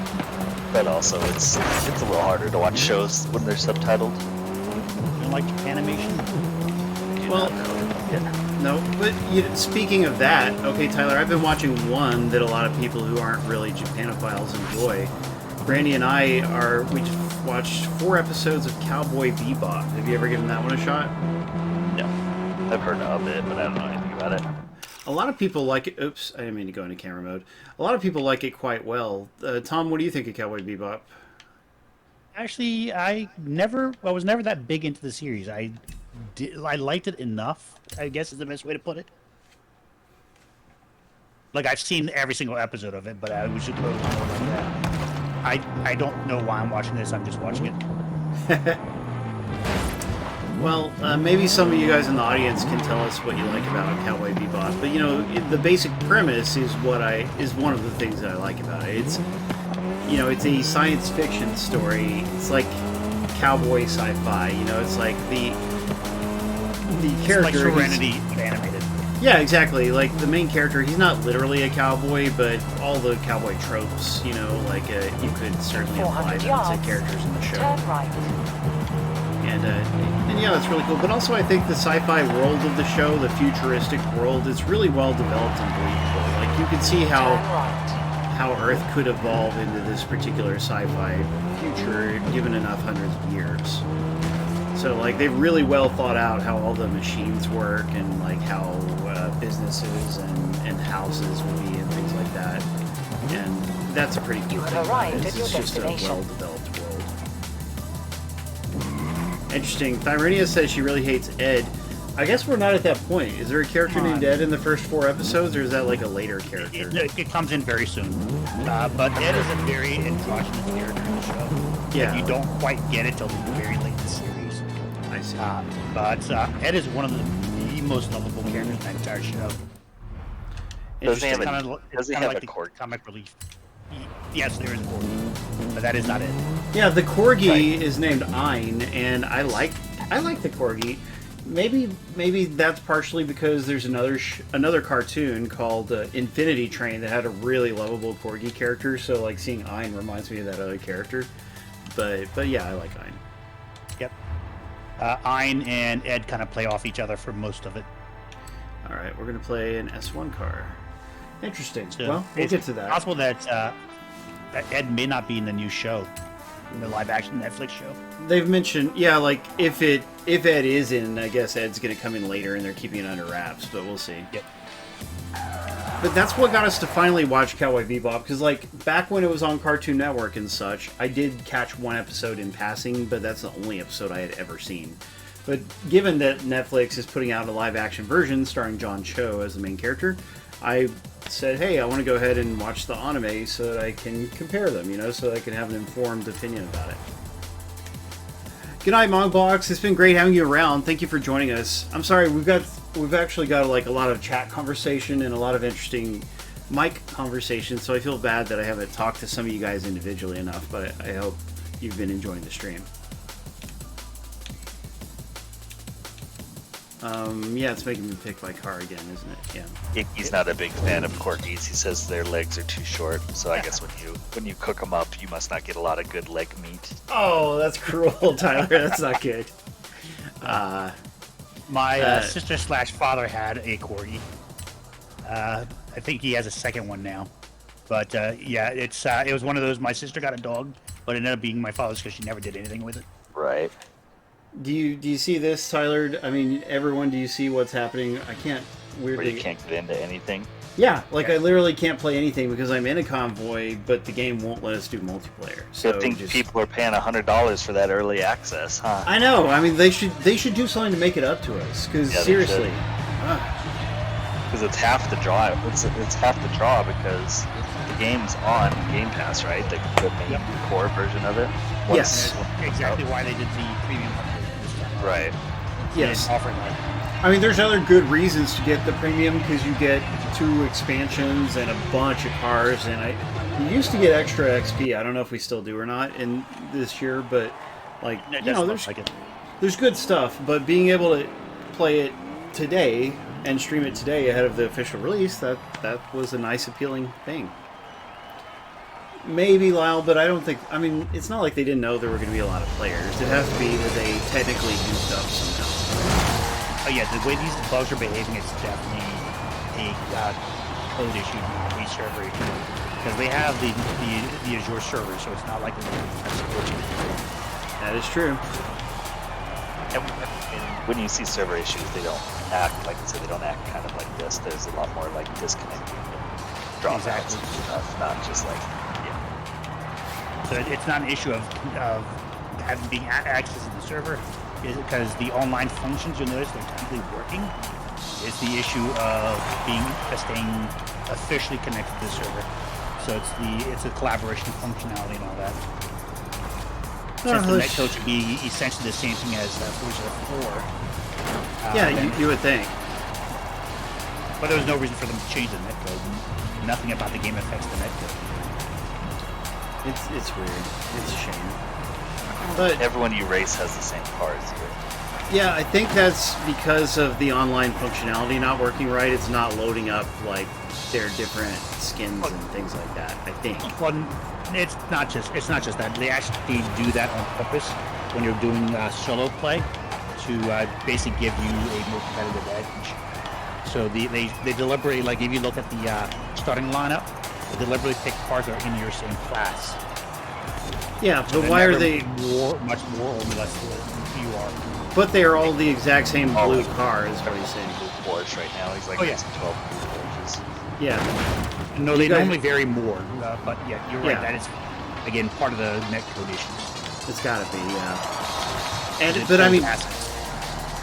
But also it's a little harder to watch shows when they're subtitled. You don't like animation? Well, no, but speaking of that, okay, Tyler, I've been watching one that a lot of people who aren't really Japanophiles enjoy. Brandy and we just watched 4 episodes of Cowboy Bebop. Have you ever given that one a shot? No. I've heard of it, but I don't know anything about it. A lot of people like it. Oops, I didn't mean to go into camera mode. A lot of people like it quite well. Tom, what do you think of Cowboy Bebop? Actually, I was never that big into the series. I liked it enough, I guess is the best way to put it. Like, I've seen every single episode of it, but I was just more like that. I don't know why I'm watching this. I'm just watching it. Well, maybe some of you guys in the audience can tell us what you like about Cowboy Bebop. But the basic premise is is one of the things that I like about it. It's it's a science fiction story. It's like cowboy sci-fi. It's like the character. It's like Serenity, but animated. Yeah, exactly. Like the main character, he's not literally a cowboy, but all the cowboy tropes, you could certainly apply them to characters in the show. Turn right. And yeah, that's really cool. But also, I think the sci-fi world of the show, the futuristic world, is really well developed and believable. Like you can see how Earth could evolve into this particular sci-fi future, given enough hundreds of years. So like they've really well thought out how all the machines work and like how businesses and houses will be and things like that. And that's a pretty cool thing. It's just a well-developed world. Interesting. Thyrenia says she really hates Ed. I guess we're not at that point. Is there a character named Ed in the first 4 episodes, or is that like a later character? It comes in very soon. But Ed is a very androgynous character in the show. Yeah. You don't quite get it till very late in the series. I see. But Ed is one of the most lovable characters in that entire show. Does he have like a court? comic relief. Yes, there is a corgi, but that is not it. Yeah, the corgi Right. is named Ein, and I like the corgi. Maybe that's partially because there's another cartoon called Infinity Train that had a really lovable corgi character. So like seeing Ein reminds me of that other character. But yeah, I like Ein. Yep. Ein and Ed kind of play off each other for most of it. All right, we're gonna play an S1 car. Interesting. So Well, we'll it's get to that. possible that Ed may not be in the new show, in the live-action Netflix show. They've mentioned, yeah, like if Ed is in, I guess Ed's gonna come in later, and they're keeping it under wraps. But we'll see. Yep. But that's what got us to finally watch Cowboy Bebop, because like back when it was on Cartoon Network and such, I did catch one episode in passing, but that's the only episode I had ever seen. But given that Netflix is putting out a live-action version starring John Cho as the main character, I said, hey, I want to go ahead and watch the anime so that I can compare them, so that I can have an informed opinion about it. Good night, Mongbox. It's been great having you around. Thank you for joining us. I'm sorry, we've actually got like a lot of chat conversation and a lot of interesting mic conversation, so I feel bad that I haven't talked to some of you guys individually enough, but I hope you've been enjoying the stream. Yeah, it's making me pick my car again, isn't it? Yeah. He's not a big fan of corgis. He says their legs are too short. So I guess when you cook them up, you must not get a lot of good leg meat. Oh, that's cruel, Tyler. That's not good. My sister/father had a corgi. I think he has a second one now. But yeah, it was one of those. My sister got a dog, but it ended up being my father's because she never did anything with it. Right. Do you see this, Tyler? I mean, everyone, do you see what's happening? I can't weirdly. Where you can't get into anything. Yeah, like I literally can't play anything because I'm in a convoy, but the game won't let us do multiplayer. So I think people are paying $100 for that early access, huh? I know. I mean, they should do something to make it up to us. Because seriously, because it's half the draw. It's half the draw because the game's on Game Pass, right? The main core version of it. Yes. Exactly why they did the premium update this time. Right. Yes. Offering like. I mean, there's other good reasons to get the premium because you get 2 expansions and a bunch of cars, and you used to get extra XP. I don't know if we still do or not in this year, but like there's good stuff. But being able to play it today and stream it today ahead of the official release, that was a nice, appealing thing. Maybe, Lyle, but I don't think... I mean, it's not like they didn't know there were going to be a lot of players. It has to be that they technically do stuff somehow. Oh yeah, the way these bugs are behaving, it's definitely a code issue, a server issue. Because they have the Azure server, so it's not like they're glitching. That is true. And when you see server issues, they don't act, like I said, they don't act kind of like this. There's a lot more like disconnecting and dropouts and stuff, not just like... So it's not an issue of having being accessing the server, is because the online functions, you'll notice they're technically working. It's the issue of staying officially connected to the server. So it's a collaboration functionality and all that. Since the netcode should be essentially the same thing as Forza 4. Yeah, you would think. But there was no reason for them to change the netcode. Nothing about the game affects the netcode. It's weird. It's a shame. But everyone you race has the same cars here. Yeah, I think that's because of the online functionality not working right. It's not loading up like their different skins and things like that, I think. Well, it's not just that. They actually do that on purpose when you're doing solo play to basically give you a more competitive edge. So they deliberately, like if you look at the starting lineup, they deliberately pick cars that are in your same class. Yeah, so but why are they much more or less than you are? But they are all the exact same blue car, is what he's saying. Blue Porsche right now. He's like 12 blue Porsches. Yeah. No, they normally vary more, but yeah, you're right. That is again part of the netcode issues. It's got to be, yeah. But I mean.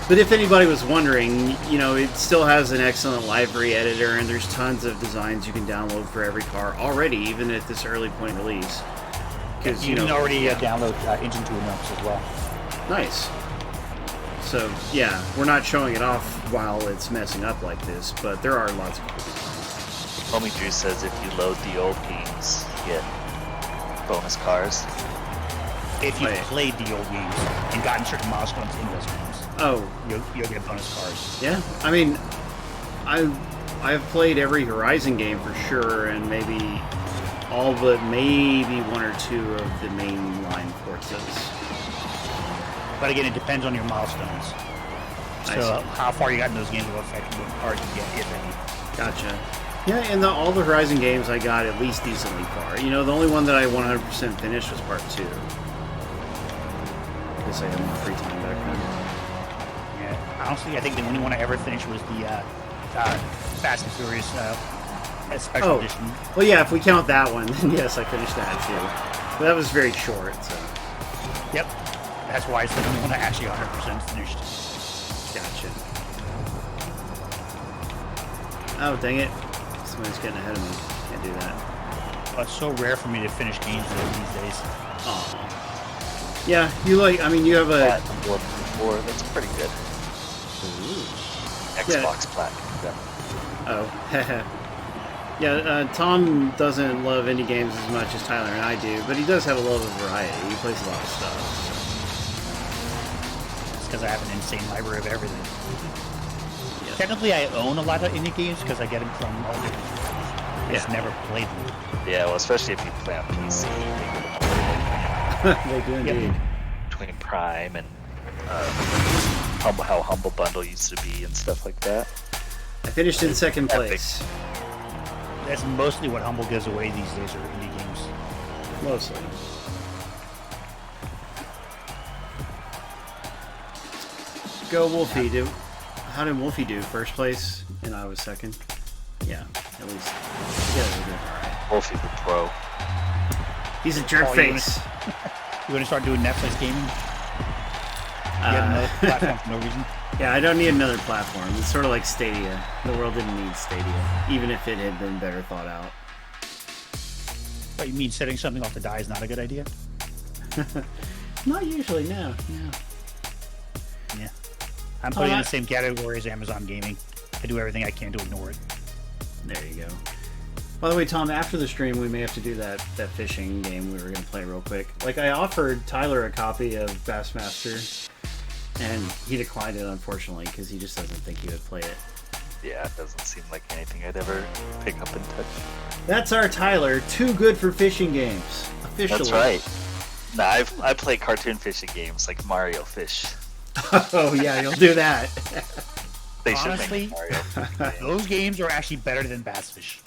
But if anybody was wondering, it still has an excellent livery editor, and there's tons of designs you can download for every car already, even at this early point release. Because you can already download engine tune-ups as well. Nice. So yeah, we're not showing it off while it's messing up like this, but there are lots of cool designs. Homie Drew says if you load the old games, you get bonus cars. If you've played the old games and gotten certain milestones in those games, you'll get bonus cars. Yeah, I mean, I've played every Horizon game for sure, and maybe all but maybe one or two of the mainline Forzas. But again, it depends on your milestones. So how far you got in those games will affect what cars you get, if any. Gotcha. Yeah, in all the Horizon games, I got at least decently far. You know, the only one that I 100% finished was Part 2. Because I had more free time back then. Yeah, honestly, I think the only one I ever finished was the Fast and Furious Special Edition. Well, yeah, if we count that one, then yes, I finished that too. But that was very short, so. Yep. That's why it's the only one I actually 100% finished. Gotcha. Oh, dang it. Somebody's getting ahead of me. Can't do that. Well, it's so rare for me to finish games these days. Aw. Yeah, you you have a... That's pretty good. Ooh. Xbox Platinum. Yeah. Oh, yeah, Tom doesn't love indie games as much as Tyler and I do, but he does have a love of variety. He plays a lot of stuff. It's because I have an insane library of everything. Yeah. Technically, I own a lot of indie games because I get them from all different places. I just never played them. Yeah, well, especially if you play on PC. They do indeed. Between Prime and how Humble Bundle used to be and stuff like that. I finished in second place. That's mostly what Humble gives away these days, are indie games. Mostly. Go Wolfie. How did Wolfie do? First place, and I was second. Yeah, at least. Yeah, Wolfie the pro. He's a jerk face. You want to start doing Netflix gaming? Another platform for no reason. Yeah, I don't need another platform. It's sort of like Stadia. The world didn't need Stadia, even if it had been better thought out. But you mean setting something off to die is not a good idea? Not usually, no. Yeah. I'm putting in the same category as Amazon Gaming. I do everything I can to ignore it. There you go. By the way, Tom, after the stream, we may have to do that fishing game we were going to play real quick. Like, I offered Tyler a copy of Bassmaster, and he declined it, unfortunately, because he just doesn't think he would play it. Yeah, it doesn't seem like anything I'd ever pick up and touch. That's our Tyler. Too good for fishing games. Officially. That's right. Nah, I play cartoon fishing games like Mario Fish. Oh, yeah, you'll do that. They Honestly, should make Mario. Those games are actually better than Bass Fish.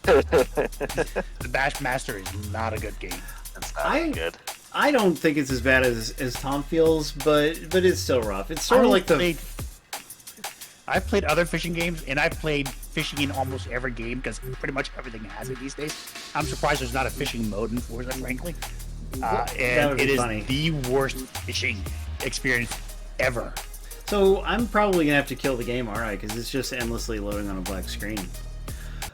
The Bassmaster is not a good game. It's not good. I don't think it's as bad as Tom feels, but it's still rough. It's sort of like I've played other fishing games, and I've played fishing in almost every game because pretty much everything has it these days. I'm surprised there's not a fishing mode in Forza, frankly. And it is the worst fishing experience ever. So I'm probably gonna have to kill the game, alright, because it's just endlessly loading on a black screen.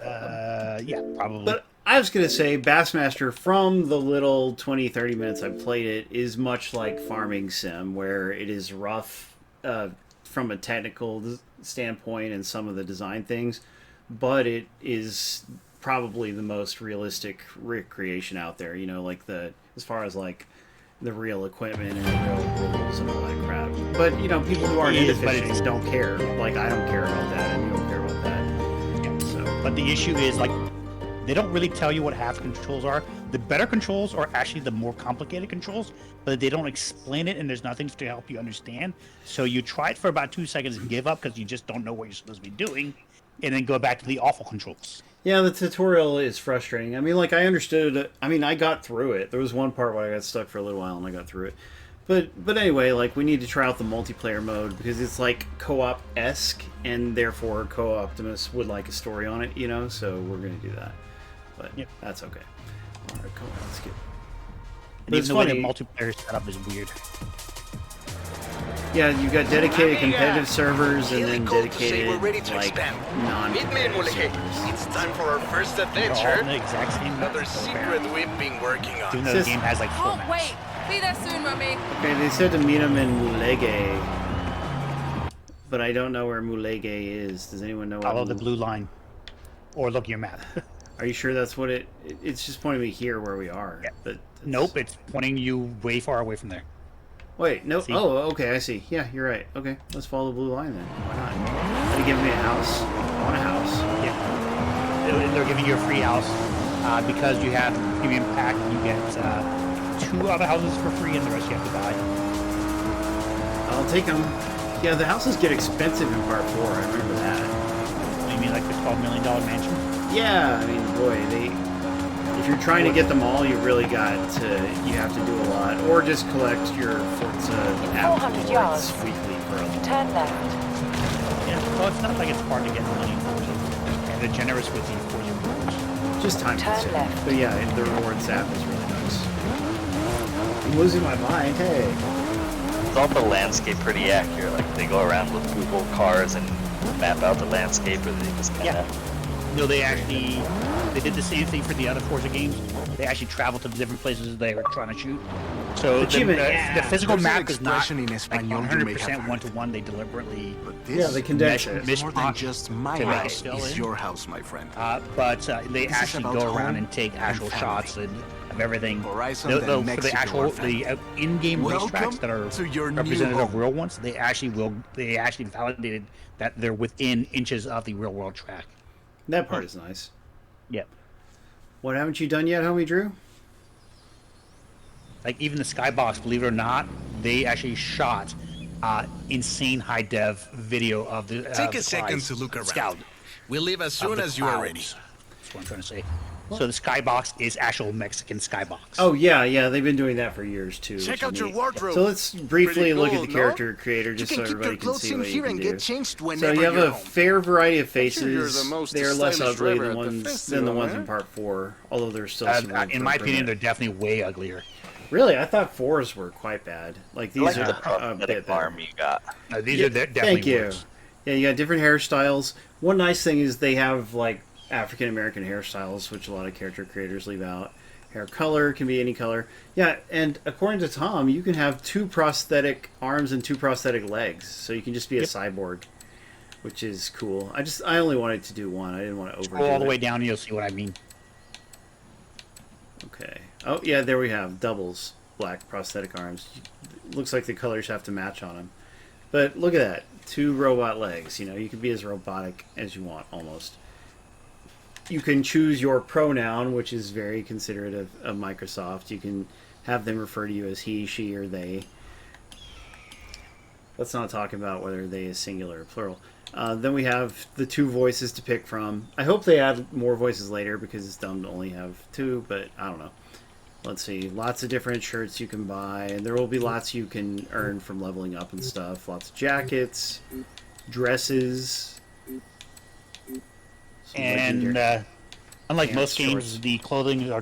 Yeah, probably. But I was gonna say, Bassmaster, from the little 20-30 minutes I've played it, is much like Farming Sim, where it is rough from a technical standpoint and some of the design things, but it is probably the most realistic recreation out there. You know, like as far as like the real equipment and the real rules and all that crap. But you know, people who aren't into fishing don't care. Like I don't care about that, and you don't care about that. Yeah. So, but the issue is like they don't really tell you what half controls are. The better controls are actually the more complicated controls, but they don't explain it, and there's nothing to help you understand. So you try it for about 2 seconds and give up because you just don't know what you're supposed to be doing, and then go back to the awful controls. Yeah, the tutorial is frustrating. I mean, like, I understood it. I mean, I got through it. There was one part where I got stuck for a little while, and I got through it. But anyway, like, we need to try out the multiplayer mode, because it's, like, co-op-esque, and therefore Co-Optimus would like a story on it, you know? So we're going to do that. But that's okay. All right, come on, let's get... And even the way the multiplayer setup is weird. Yeah, you've got dedicated competitive servers and then dedicated, like, non-competitive servers. It's time for our first adventure. All the exact same Another secret we've been working on. Even though the game has, like, 4 Can't maps. wait. Be there soon, Mummy. Okay, they said to meet him in Mulege. But I don't know where Mulege is. Does anyone know? Follow the blue line. or look at your map. Are you sure that's what it's just pointing me here where we are? Yeah. But Nope, it's pointing you way far away from there. Wait, no. See? Oh, okay, I see. Yeah, you're right. Okay, let's follow the blue line then. Why not? Are they giving me a house? I want a house. Yeah. They're giving you a free house because you have premium pack. You get 2 other houses for free, and the rest you have to buy. I'll take them. Yeah, the houses get expensive in Part 4. I remember that. You mean like the $12 million mansion? Yeah, I mean, boy, if you're trying to get them all, you really you have to do a lot, or just collect your Forza app 400 rewards yards. weekly for a Turn left. Yeah. Well, it's not like it's hard to get money for it, and they're generous with the Forza rewards. just time Turn consuming. left. But yeah, the rewards app is really nice. I'm losing my mind. Hey. Is all the landscape pretty accurate? Like they go around with Google cars and map out the landscape, or they just kind of... No, they did the same thing for the other Forza games. They actually traveled to the different places they were trying to shoot. So the physical There's an map is not expression in like Espanol you may have 100% heard. one-to-one. They deliberately But Yeah, they condense it. It's more than just my to make house. it fill It's in. your house, my friend. but they This is actually about go around home and take and actual family. shots of everything. Horizon, For then the Mexico, actual and family. in-game Welcome racetracks that are to your new representative of home. real ones, they actually validated that they're within inches of the real-world track. That part is nice. Yep. What haven't you done yet, homie Drew? Like even the skybox, believe it or not, they actually shot insane high def video of the. Take the a second flies. to look around. Scout We'll leave as of soon the as you are clouds. ready. That's what I'm trying to say. So the skybox is actual Mexican skybox. Oh yeah, they've been doing that for years too. Check which out is your neat. wardrobe. So let's briefly Pretty look at cool, the no? character creator just You so can keep everybody your can clothes see in what you here can and do. get changed So whenever you have you're a home. fair variety of sure you're faces. the most They are less stylish ugly driver than at the than the festival, ones eh? in Part 4, although there's still some room In for my opinion, they're improvement. definitely way uglier. Really, I thought 4s were quite bad. Like I these like are the a prosthetic bit better. arm you got. These Yeah, are definitely thank you. worse. Yeah, you got different hairstyles. One nice thing is they have like African American hairstyles, which a lot of character creators leave out. Hair color can be any color. Yeah, and according to Tom, you can have 2 prosthetic arms and 2 prosthetic legs, so you can just be a cyborg, which is cool. I only wanted to do one. I didn't want to overdo Scroll all the it. way down, and you'll see what I mean. Okay. Oh yeah, there we have doubles, black prosthetic arms. Looks like the colors have to match on them. But look at that, 2 robot legs. You know, you can be as robotic as you want almost. You can choose your pronoun, which is very considerate of Microsoft. You can have them refer to you as he, she, or they. Let's not talk about whether they is singular or plural. Then we have the 2 voices to pick from. I hope they add more voices later because it's dumb to only have 2, but I don't know. Let's see. Lots of different shirts you can buy, and there will be lots you can earn from leveling up and stuff. Lots of jackets, dresses. some And legendary- unlike pants, most games, shorts. the clothing are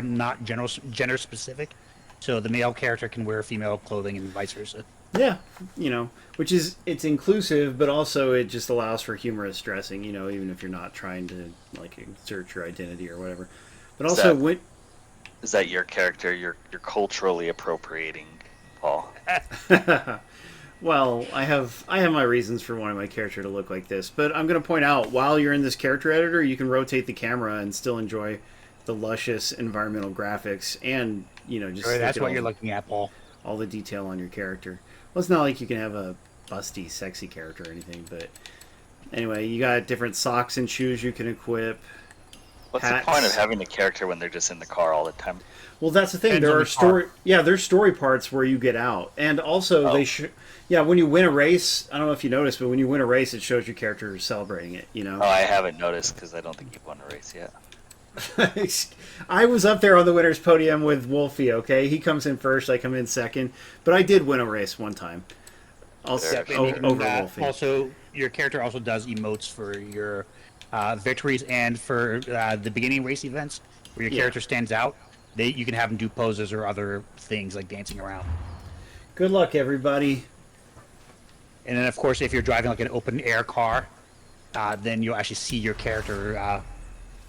not gender specific. So the male character can wear female clothing and vice versa. Yeah, you know, which is, it's inclusive, but also it just allows for humorous dressing, you know, even if you're not trying to, like, insert your identity or whatever. But also, Is that your character? You're culturally appropriating, Paul. well, I have my reasons for wanting my character to look like this, but I'm going to point out, while you're in this character editor, you can rotate the camera and still enjoy the luscious environmental graphics and, you know, just Sure, look that's at what all you're the- looking at, Paul. all the detail on your character. Well, it's not like you can have a busty, sexy character or anything, but anyway, you got different socks and shoes you can equip. What's hats. the point of having a character when they're just in the car all the time? Well, that's the thing. Depends There on are the car. there's story parts where you get out, and also when you win a race. I don't know if you noticed, but when you win a race, it shows your character celebrating it. You know. Oh, I haven't noticed because I don't think you've won a race yet. I was up there on the winner's podium with Wolfie. Okay, he comes in first. I come in second, but I did win a race one time. Also, Fair. And you can, over Wolfie. also, your character also does emotes for your victories and for the beginning race events where your Yeah. character stands out. You can have them do poses or other things like dancing around. Good luck, everybody. And then, of course, if you're driving like an open air car, then you'll actually see your character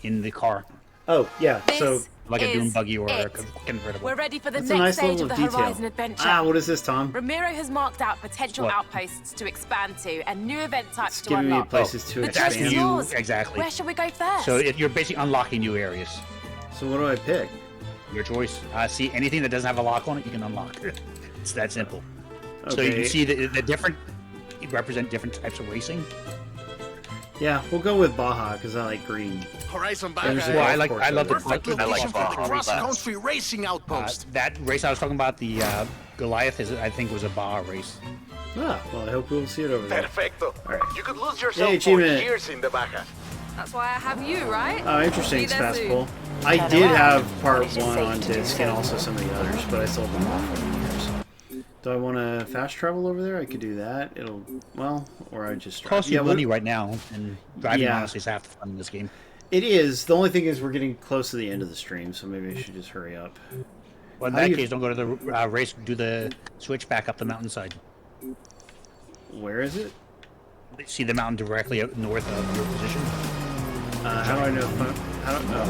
in the car. Oh yeah. So This like a dune is buggy or a it. convertible. We're ready for the That's a next nice stage level of of the detail. Horizon adventure. Ah, what is this, Tom? Ramiro has marked out potential What? outposts to expand to and new event types It's to giving me unlock. places to The It's choice asking is expand. you yours. exactly. Where should we go first? So you're basically unlocking new areas. So what do I pick? Your choice. See, anything that doesn't have a lock on it, you can unlock. It's that simple. So you Okay. can see the different represent different types of racing. Yeah, we'll go with Baja because I like green. Horizon There's Baja. a Well, golf course I love the over Perfect there. I like location for the Baja. cross-country racing outpost. That race I was talking about, the Goliath, I think was a Baja race. Ah, well, I hope we'll see it over there. Perfecto. Alright. You could lose yourself Hey, for achievement. years in the Baja. That's why I have you, right? Oh, interesting. Be It's there soon. passable. I Turn did around. have part It is 1 safe on to do disc so. and also some of the others, but I sold them off over the years. Do I want to fast travel over there? I could do that. It'll, well, or I just drive. Costs you Yeah, money right now, and driving Yeah. honestly is half the fun in this game. it is. The only thing is we're getting close to the end of the stream, so maybe I should just hurry up. Well, in How do that you- case, don't go to the race. Do the switch back up the mountainside. Where is it? See the mountain directly out north of your position. How do I know if how do, oh, I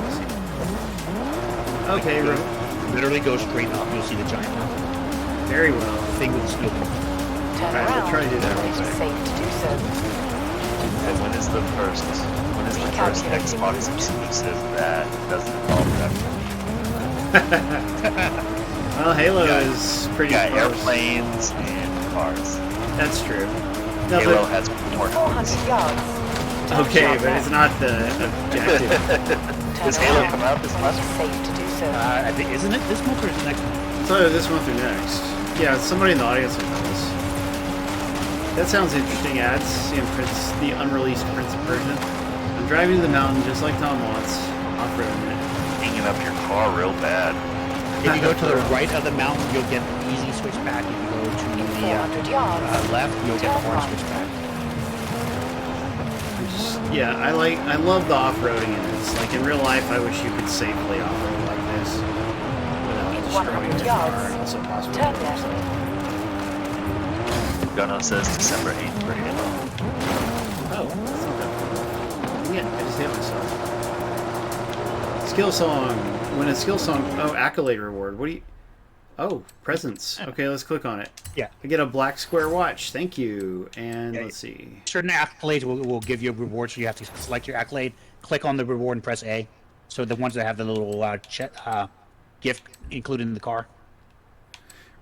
see. Okay, Literally go straight up. You'll see the giant mountain. very well. Thing with the snow. Turn Alright, we'll around. try to do that real It is quick. safe to do so. And when is the first Xbox exclusive that doesn't involve that? Well, Halo Yeah. is pretty Yeah, close. airplanes and cars. That's true. No, Halo but, has more cars. 400 yards. Turn okay, sharp but it's left. not the objective. Turn Does Halo around. come out this It month? is safe to do so. I think isn't it this month or is it next month? So this month or next. Yeah, somebody in the audience will tell us. That sounds interesting. Ads, seeing Prince, the unreleased Prince of Persia. I'm driving to the mountain just like Tom wants. Off-roading it. Hanging up your car real bad. If you go to the right of the mountain, you'll get the easy switch back. If you go to In the 400 yards. left, you'll get the Turn hard right. switch back. Yeah, I love the off-roading in this. Like in real life, I wish you could safely off-road like this without In destroying 100 your yards. car. And also possibly Turn hurt left. yourself. Gunno says December 8th for Halo. Oh, that's not that far. Yeah, I just hit myself. Skill song. When a skill song. Oh, accolade reward. What do you? Oh, presents. Okay, let's click on it. Yeah. I get a black square watch. Thank you. And Yeah, let's see. Certain accolades will give you a reward, so you have to select your accolade, click on the reward, and press A. So the ones that have the little gift included in the car.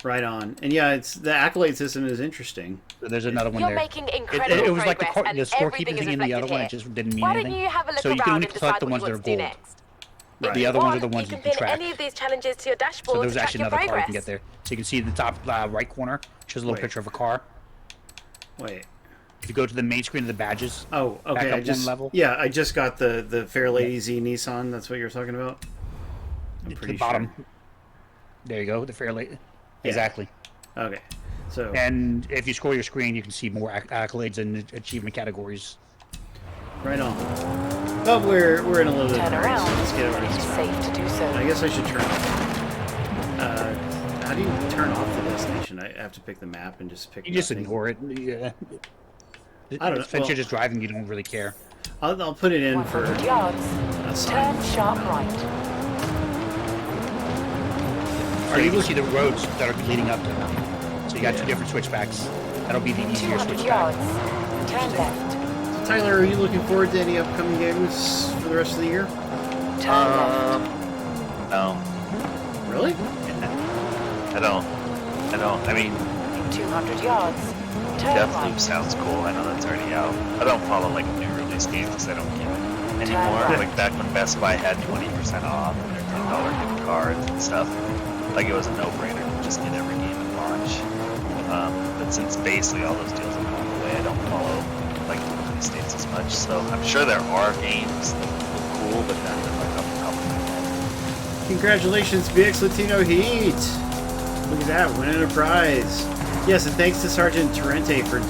Right on. And yeah, it's the accolade system is interesting. So there's another one You're there. making incredible It was like the, progress, the and scorekeeping everything is thing in the other reflected one. here. It just didn't mean Why anything. don't you have a look So you can around only and select decide the what ones you that are want to do gold. next? Right. The other ones are the You ones can you can pin track. any of these challenges to your So dashboard there's to track actually your another car you progress. can get there. So you can see the top right corner, shows a little Wait. picture of a car. Wait. If you go to the main screen of the badges, Oh, back okay. up I just one level. yeah, I just got the Fair Lady Z Nissan. That's what you're talking about. I'm to pretty the bottom. sure. There you go, the fair lady. Yeah. Exactly. Okay. So And if you scroll your screen, you can see more accolades and achievement categories. right on. Oh, we're in a little bit of Turn a hurry, so around. let's get over It this. is safe to do so. I guess I should turn off. How do you turn off the destination? I have to pick the map and just pick. You just nothing. ignore it. Yeah. I don't know. Since Well- you're just driving, you don't really care. I'll put it in for 100 yards. a sign. Turn sharp right. Or you can see the roads that are leading up to them. So you got two different switchbacks. That'll be the easier 200 switchback. yards. Turn left. Tyler, are you looking forward to any upcoming games for the rest of the year? Turn left. No, Really? I don't. I mean, 200 yards. Turn Deathloop right. sounds cool. I know that's already out. I don't follow like new release games because I don't get it anymore. right. Like back when Best Buy had 20% off and their $10 gift cards and stuff. Like it was a no-brainer to just get every game at launch. But since basically all those deals have gone away, I don't follow like the release dates as much. So I'm sure there are games that look cool, but none that like off the top of my head. Congratulations, BX Latino Heat! Look at that, winning a prize. Yes, and thanks to Sergeant Torrente for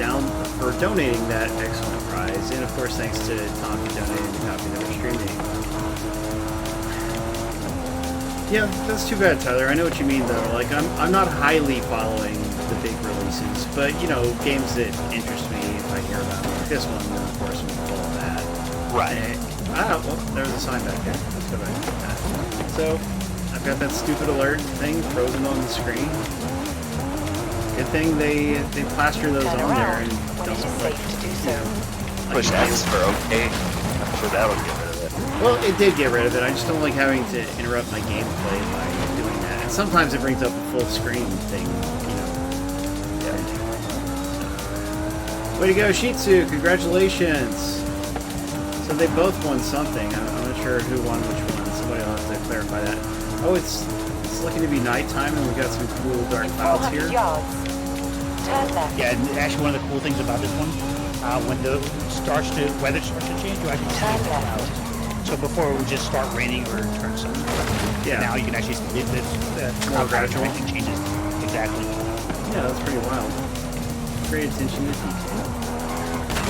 donating that excellent prize, and of course thanks to Tom for donating the copy that we're streaming. Yeah, that's too bad, Tyler. I know what you mean, though. Like, I'm not highly following the big releases, but you know, games that interest me if I hear about them. Like this one, then of course, I'm full of that. Right. Ah, well, there's a sign back there. Let's go back to that. So, I've got that stupid alert thing frozen on the screen. Good thing they plaster those Turn on there around and when don't it is safe to do so. Push X for OK. I'm sure that'll get rid of it. Well, it did get rid of it. I just don't like having to interrupt my gameplay by doing that. And sometimes it brings up a full screen thing, you know. Yeah. Way to go, Shih Tzu! Congratulations! So they both won something. I'm not sure who won which one. Somebody will have to clarify that. Oh, it's looking to be nighttime, and we've got some cool dark clouds 400 here. yards. Turn left. Yeah, and actually one of the cool things about this one, when the weather starts to change, you actually see Turn the left. clouds. So before it would just start raining or turn sunny. Yeah. Now you can actually see the More cloud gradual. pattern changes. Exactly. Yeah, that's pretty wild. Great attention to detail.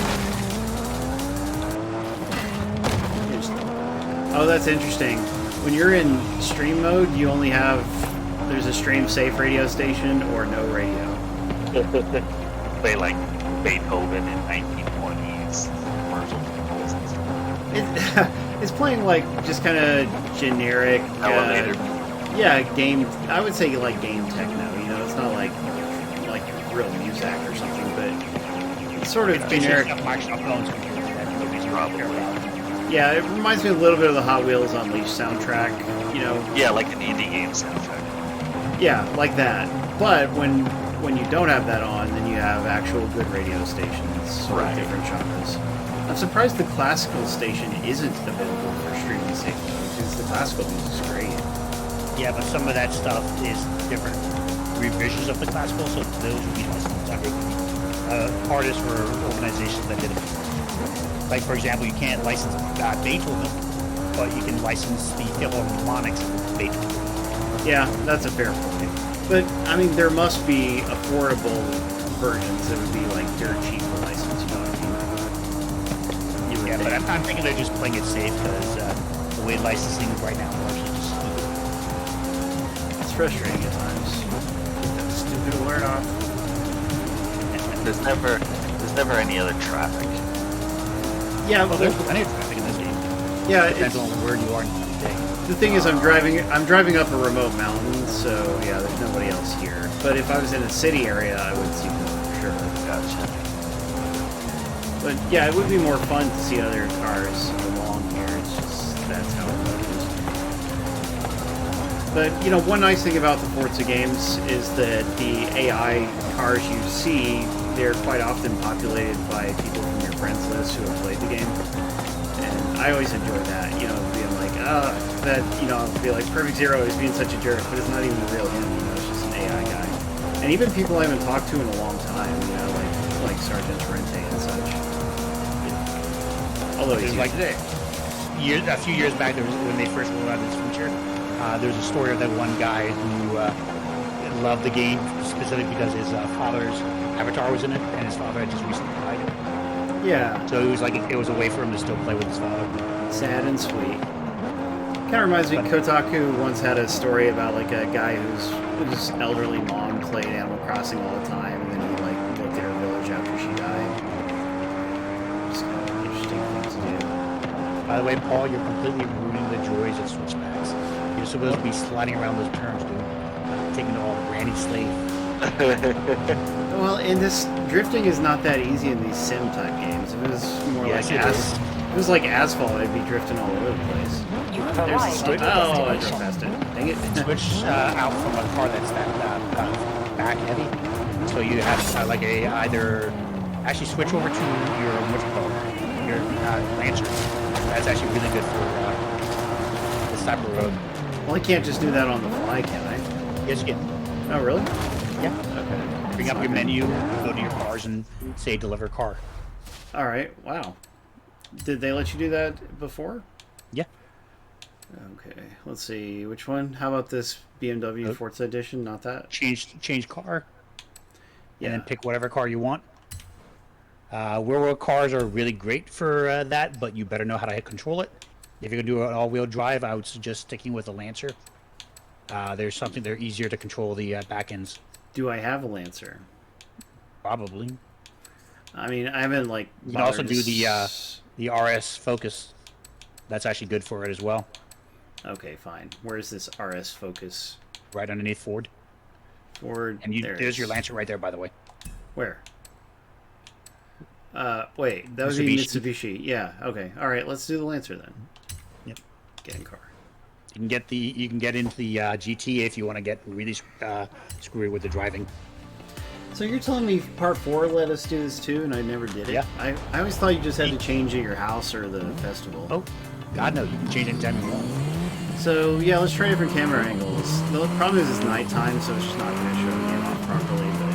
Oh, that's interesting. When you're in stream mode, you only have... There's a stream-safe radio station or no radio. Play like Beethoven in 1920s commercial jingles and stuff. It's playing like just kind of generic... Elevator. Yeah, game... I would say like game techno, you know? It's not like real music or something, but it's sort of generic. Microsoft owns computers that nobody's Probably. care about. Yeah, it reminds me a little bit of the Hot Wheels Unleashed soundtrack, you know? Yeah, like an indie game soundtrack. Yeah, like that. But when you don't have that on, then you have actual good radio stations, sort of Right. different genres. I'm surprised the classical station isn't available for streaming safe mode, because the classical music's great. Yeah, but some of that stuff is different revisions of the classical, so those would be licensed under artists or organizations that did it. Like, for example, you can't license Beethoven, but you can license the Philharmonics of Beethoven. Yeah, that's a fair point. But, I mean, there must be affordable versions that would be, like, dirt cheap to license, you know what I mean? You would Yeah, but think. I'm thinking they're just playing it safe because the way licensing right now works is just stupid. It's frustrating at times. That stupid alert off. There's never any other traffic. Yeah, Well, there's plenty of traffic in this game. yeah, Depends it's, on where you are in the day. the thing is, I'm driving up a remote mountain, so yeah, there's nobody else here. But if I was in a city area, I would see them for sure. Gotcha. But yeah, it would be more fun to see other cars along here. It's just that's how it goes. But you know, one nice thing about the Forza games is that the AI cars you see, they're quite often populated by people from your friends list who have played the game. And I always enjoy that, you know, being like, that, you know, I'll be like, PerfectZer0 is being such a jerk, but it's not even the real him, you know, it's just an AI guy. And even people I haven't talked to in a long time, you know, like Sergeant Rente and such. Although he's Because like a few years back, when they first rolled out this feature, there was a story of that one guy who loved the game specifically because his father's avatar was in it, and his father had just recently died. yeah, So it was like it was a way for him to still play with his father. sad and sweet. Kind of reminds me, Kotaku once had a story about like a guy whose elderly mom played Animal Crossing all the time, and then he like looked at her village after she died. It's kind of an interesting thing to do. By the way, Paul, you're completely ruining the joys of switchbacks. You're supposed to be sliding around those turns, dude. Taking it all granny slave. Well, and this drifting is not that easy in these sim type games. If it was more Yes, like it is. if it was like asphalt, I'd be drifting all over the place. You have There's the arrived switch. at Oh, your I drove destination. past it. Dang it. Switch out from a car that's that back heavy. So you have actually switch over to your your Lancer. That's actually really good for this type of road. Well, I can't just do that on the fly, can I? Yes, you can. Oh, really? Yeah. Okay. Bring up your menu, go to your cars, and say deliver car. All right. Wow. Did they let you do that before? Yeah. Okay. Let's see. Which one? How about this BMW Forza Edition? Not that? Change car, Yeah. and then pick whatever car you want. Rear-wheel cars are really great for that, but you better know how to control it. If you're gonna do an all-wheel drive, I would suggest sticking with a Lancer. They're easier to control the back ends. Do I have a Lancer? Probably. I mean, I haven't like. You can also bothered do to the RS Focus. That's actually good for it as well. Okay, fine. Where's this RS Focus? Right underneath Ford. Ford. And there's your Lancer right there, by the way. Where? Wait, that would be Mitsubishi. Mitsubishi. Yeah. Okay. All right. Let's do the Lancer then. Yep. Get in car. You can get into the GT if you want to get really screwy with the driving. So you're telling me Part 4 let us do this too, and I never did it? Yeah. I always thought you just had to change at your house or the festival. Oh, God no! You can change anytime you want. So yeah, let's try different camera angles. The problem is it's nighttime, so it's just not going to show the game off properly. But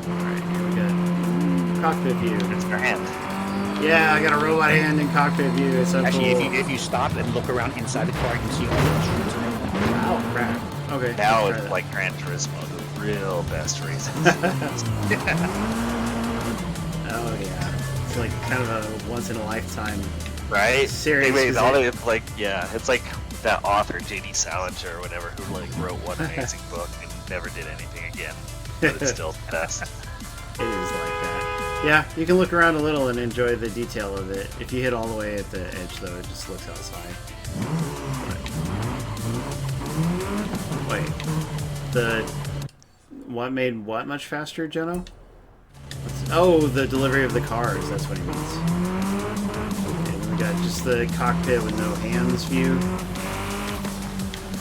all right, here we go. Cockpit view. It's your hand. Yeah, I got a robot hand in cockpit view. It's so Actually, cool. if you stop and look around inside the car, you can see all the instruments and everything. Oh crap. Okay. Now let's try it's that. like Gran Turismo, the real best races. Oh yeah. It's like kind of a once in a lifetime. Right? Serious, Anyways, is it? it's like, yeah, it's like that author J.D. Salinger or whatever who like wrote one amazing book and never did anything again, but it's still the best. It is like that. Yeah, you can look around a little and enjoy the detail of it. If you hit all the way at the edge, though, it just looks outside. Wait, what made what much faster, Jono? Oh, the delivery of the cars. That's what he means. Okay, we got just the cockpit with no hands view,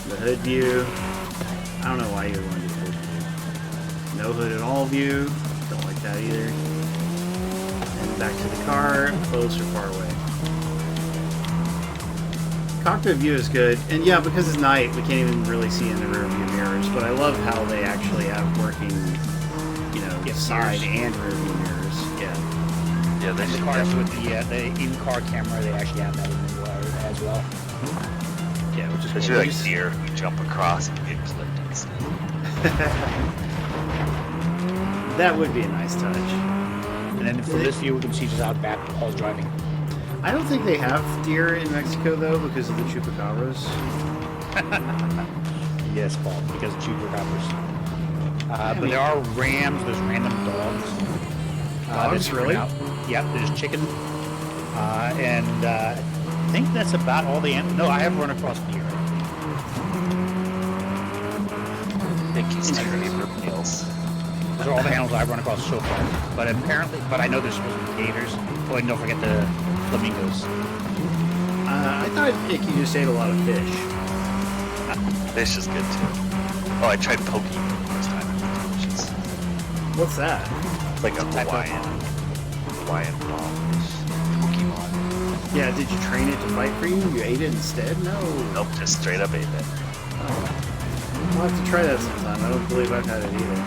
the hood view. I don't know why you would want to do hood view. No hood at all view. Don't like that either. And back to the car, close or far away. Cockpit view is good, and yeah, because it's night, we can't even really see in the rear view mirrors. But I love how they actually have working, side and rear view mirrors. Yeah. Yeah, they And the should cars definitely, with the in-car camera, they actually have that in there as well. Yeah, which is they cool. should We like just- deer who jump across and get clipped instead. That would be a nice touch. And then from this view, we can see just out back Paul's driving. I don't think they have deer in Mexico though, because of the chupacabras. Yes, Paul, because of chupacabras. But mean- there are rams, there's random dogs. Dogs, that's really? out. Yep, there's chicken. And I think that's about all the No, I have run across deer. I think he's too many for meals. Those are all the animals I've run across so far. But I know there's supposed to be gators. Oh, and don't forget the flamingos. I thought Icky just ate a lot of fish. Fish is good too. Oh, I tried poke the first time. Which is What's that? like a Type of- Hawaiian bomb fish. Pokemon. Yeah, did you train it to fight for you? You ate it instead? No. Nope, just straight up ate it. I'll have to try that sometime. I don't believe I've had it either.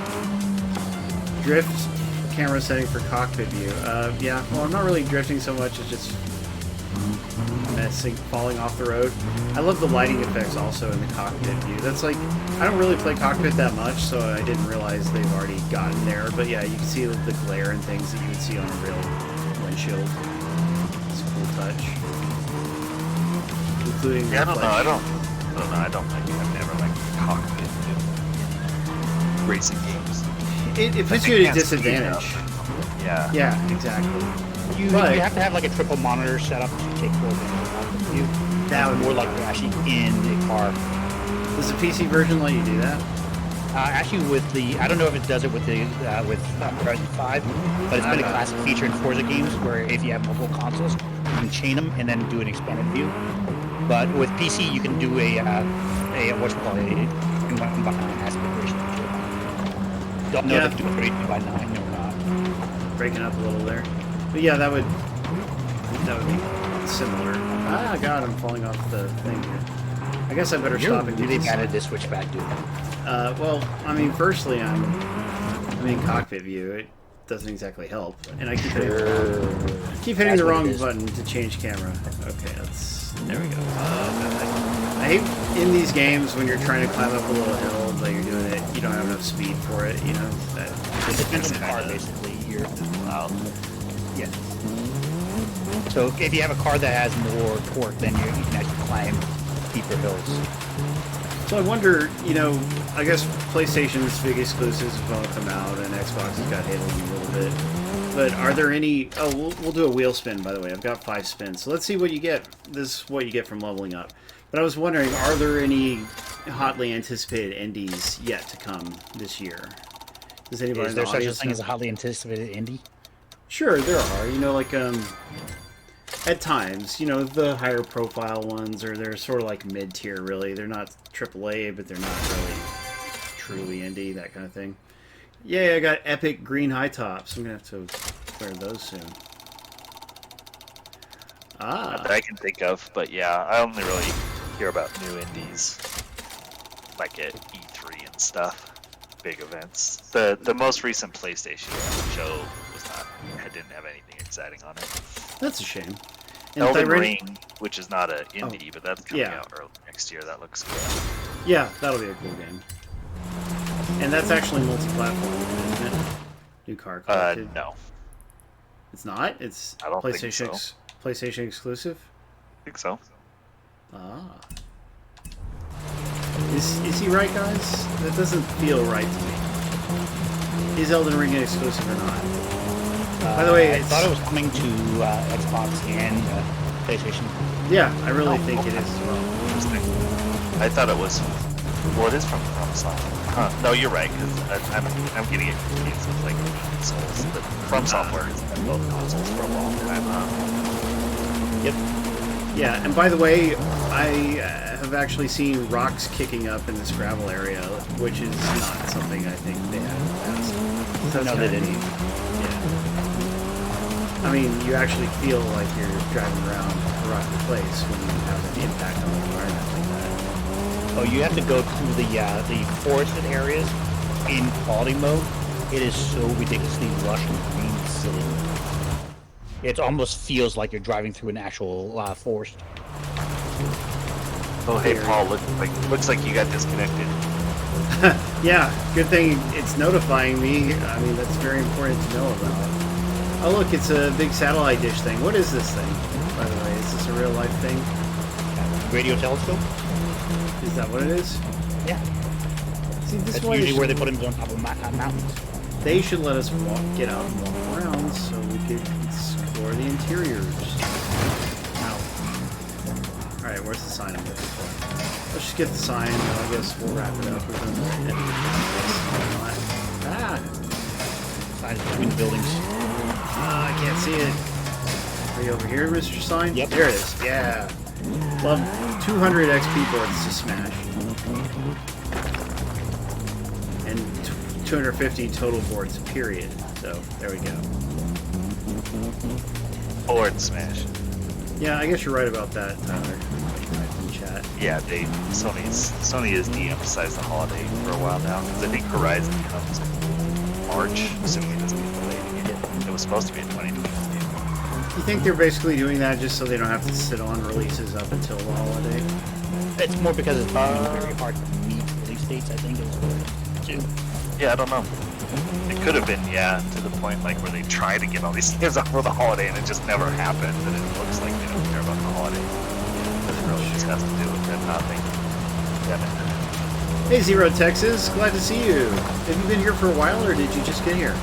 Drift camera setting for cockpit view. Yeah, well, I'm not really drifting so much. It's just messing, falling off the road. I love the lighting effects also in the cockpit view. That's like, I don't really play cockpit that much, so I didn't realize they've already gotten there. But yeah, you can see the glare and things that you would see on a real windshield. It's a cool touch. Including Yeah, I don't know. I reflection. don't think I've never liked cockpit in racing games. It puts I you at a can't speed disadvantage. Yeah. Yeah, exactly. You But- have to have like a triple monitor set up to take full advantage of the view. That would be more like nice. you're actually in the car. Does the PC version let you do that? Actually, with the I don't know if it does it with the Horizon 5, but it's been a classic feature in Forza games where if you have multiple consoles, you can chain them and then do an expanded view. But with PC, you can do a one by 9 aspect ratio. Don't know Yeah. if you do a 32 by 9 or not. Breaking up a little there. But yeah, that would be similar. Ah, God, I'm falling off the thing here. I guess I better stop and do They've this. added this switchback, dude. Well, I mean, firstly, I'm in cockpit view. It doesn't exactly help, and I keep hitting That's the what it wrong is. button to change camera. Okay, there we go. I hate in these games when you're trying to climb up a little hill, but you're doing it, you don't have enough speed for it. You know, It depends on the car, basically. Wow. Yeah. So if you have a car that has more torque, then you can actually climb steeper hills. So I wonder, I guess PlayStation's big exclusives have all come out, and Xbox has got Halo a little bit. But are there any... Oh, we'll do a wheel spin, by the way. I've got 5 spins. So let's see what you get. This is what you get from leveling up. But I was wondering, are there any hotly anticipated indies yet to come this year? Does anybody Is there such a thing as a hotly anticipated indie? Sure, there are. You know, like, at times, you know, the higher profile ones, or they're sort of like mid-tier, really. They're not AAA, but they're not really truly indie, that kind of thing. Yeah, I got epic green high tops. I'm going to have to clear those soon. That I can think of, but yeah, I only really hear about new indies, like at E3 and stuff. Big events. The most recent PlayStation show was not. It didn't have anything exciting on it. That's a shame. And Elden Ring, which is not an indie, Oh, but that's coming yeah. out early next year. That looks good. Yeah, that'll be a cool game. And that's actually multi-platform, isn't it? New Car Collected. No, It's not? It's I don't think PlayStation so. PlayStation exclusive? I think so. Ah. Is he right, guys? That doesn't feel right to me. Is Elden Ring an exclusive or not? By the way, I thought it was coming to Xbox and PlayStation. Yeah, I really think it is as well. Interesting. I thought it was. Well, it is from FromSoft. Huh. No, you're right, because I'm getting it confused with like consoles. But From Software has been both consoles for a long time. Yep. Yeah, and by the way, I have actually seen rocks kicking up in this gravel area, which is not something I think they had in the past. So No, they didn't. Yeah. I mean, you actually feel like you're driving around a rocky place when you have an impact on the environment like that. Oh, you have to go through the forested areas in quality mode. It is so ridiculously lush and green and silly. It almost feels like you're driving through an actual forest. Oh, hey, Paul, looks like you got disconnected. Yeah, good thing it's notifying me. I mean, that's very important to know about. Oh, look, it's a big satellite dish thing. What is this thing, by the way? Is this a real-life thing? Radio telescope? Is that what it is? Yeah. See, this That's one usually is- where they put them on top of mountains. They should let us get out and walk around so we could explore the interiors. Ow. Alright, where's the sign I'm looking for? Let's just get the sign, and I guess we'll wrap it up. We're going to end Ah! Signs between the buildings. I can't see it. Are you over here, Mr. Sign? Yep. There it is. Yeah. Love 200 XP boards to smash. And 250 total boards, period. So, there we go. Board smash. Yeah, I guess you're right about that, Tyler. In chat. Yeah, Sony has de-emphasized the holiday for a while now, because I think Horizon comes in March, assuming it doesn't get delayed again. It was supposed to be in 2020. You think they're basically doing that just so they don't have to sit on releases up until the holiday? It's more because it's very hard to meet release dates, I think, is what too. Yeah, I don't know. It could have been, yeah, to the point like where they try to get all these games out for the holiday and it just never happened, and it looks like they don't care about the holiday. Because it really just has to do with them not making them. Hey, Zero Texas, glad to see you. Have you been here for a while, or did you just get here?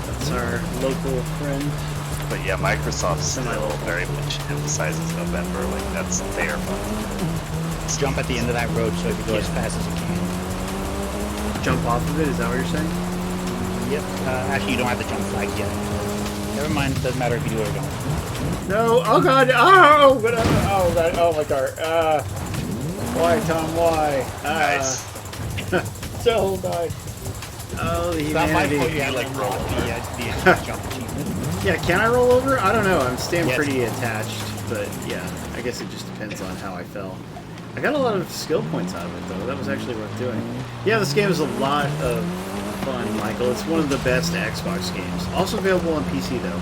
That's our local friend. But yeah, Microsoft still very much emphasizes November, like that's their month. Just jump at the end of that road so you can go as fast as you can. Jump off of it, is that what you're saying? Yep. Actually, you don't have the jump flag yet. Never mind, doesn't matter if you do it or don't. No, oh god, oh, but, oh god, oh my god, why, Tom, why? Nice. So died. Oh, the It's not my humanity. fault you had like roll the jump achievement. Yeah, can I roll over? I don't know. I'm staying Yes. pretty attached, but yeah, I guess it just depends on how I fell. I got a lot of skill points out of it, though. That was actually worth doing. Yeah, this game is a lot of fun, Michael. It's one of the best Xbox games. Also available on PC, though.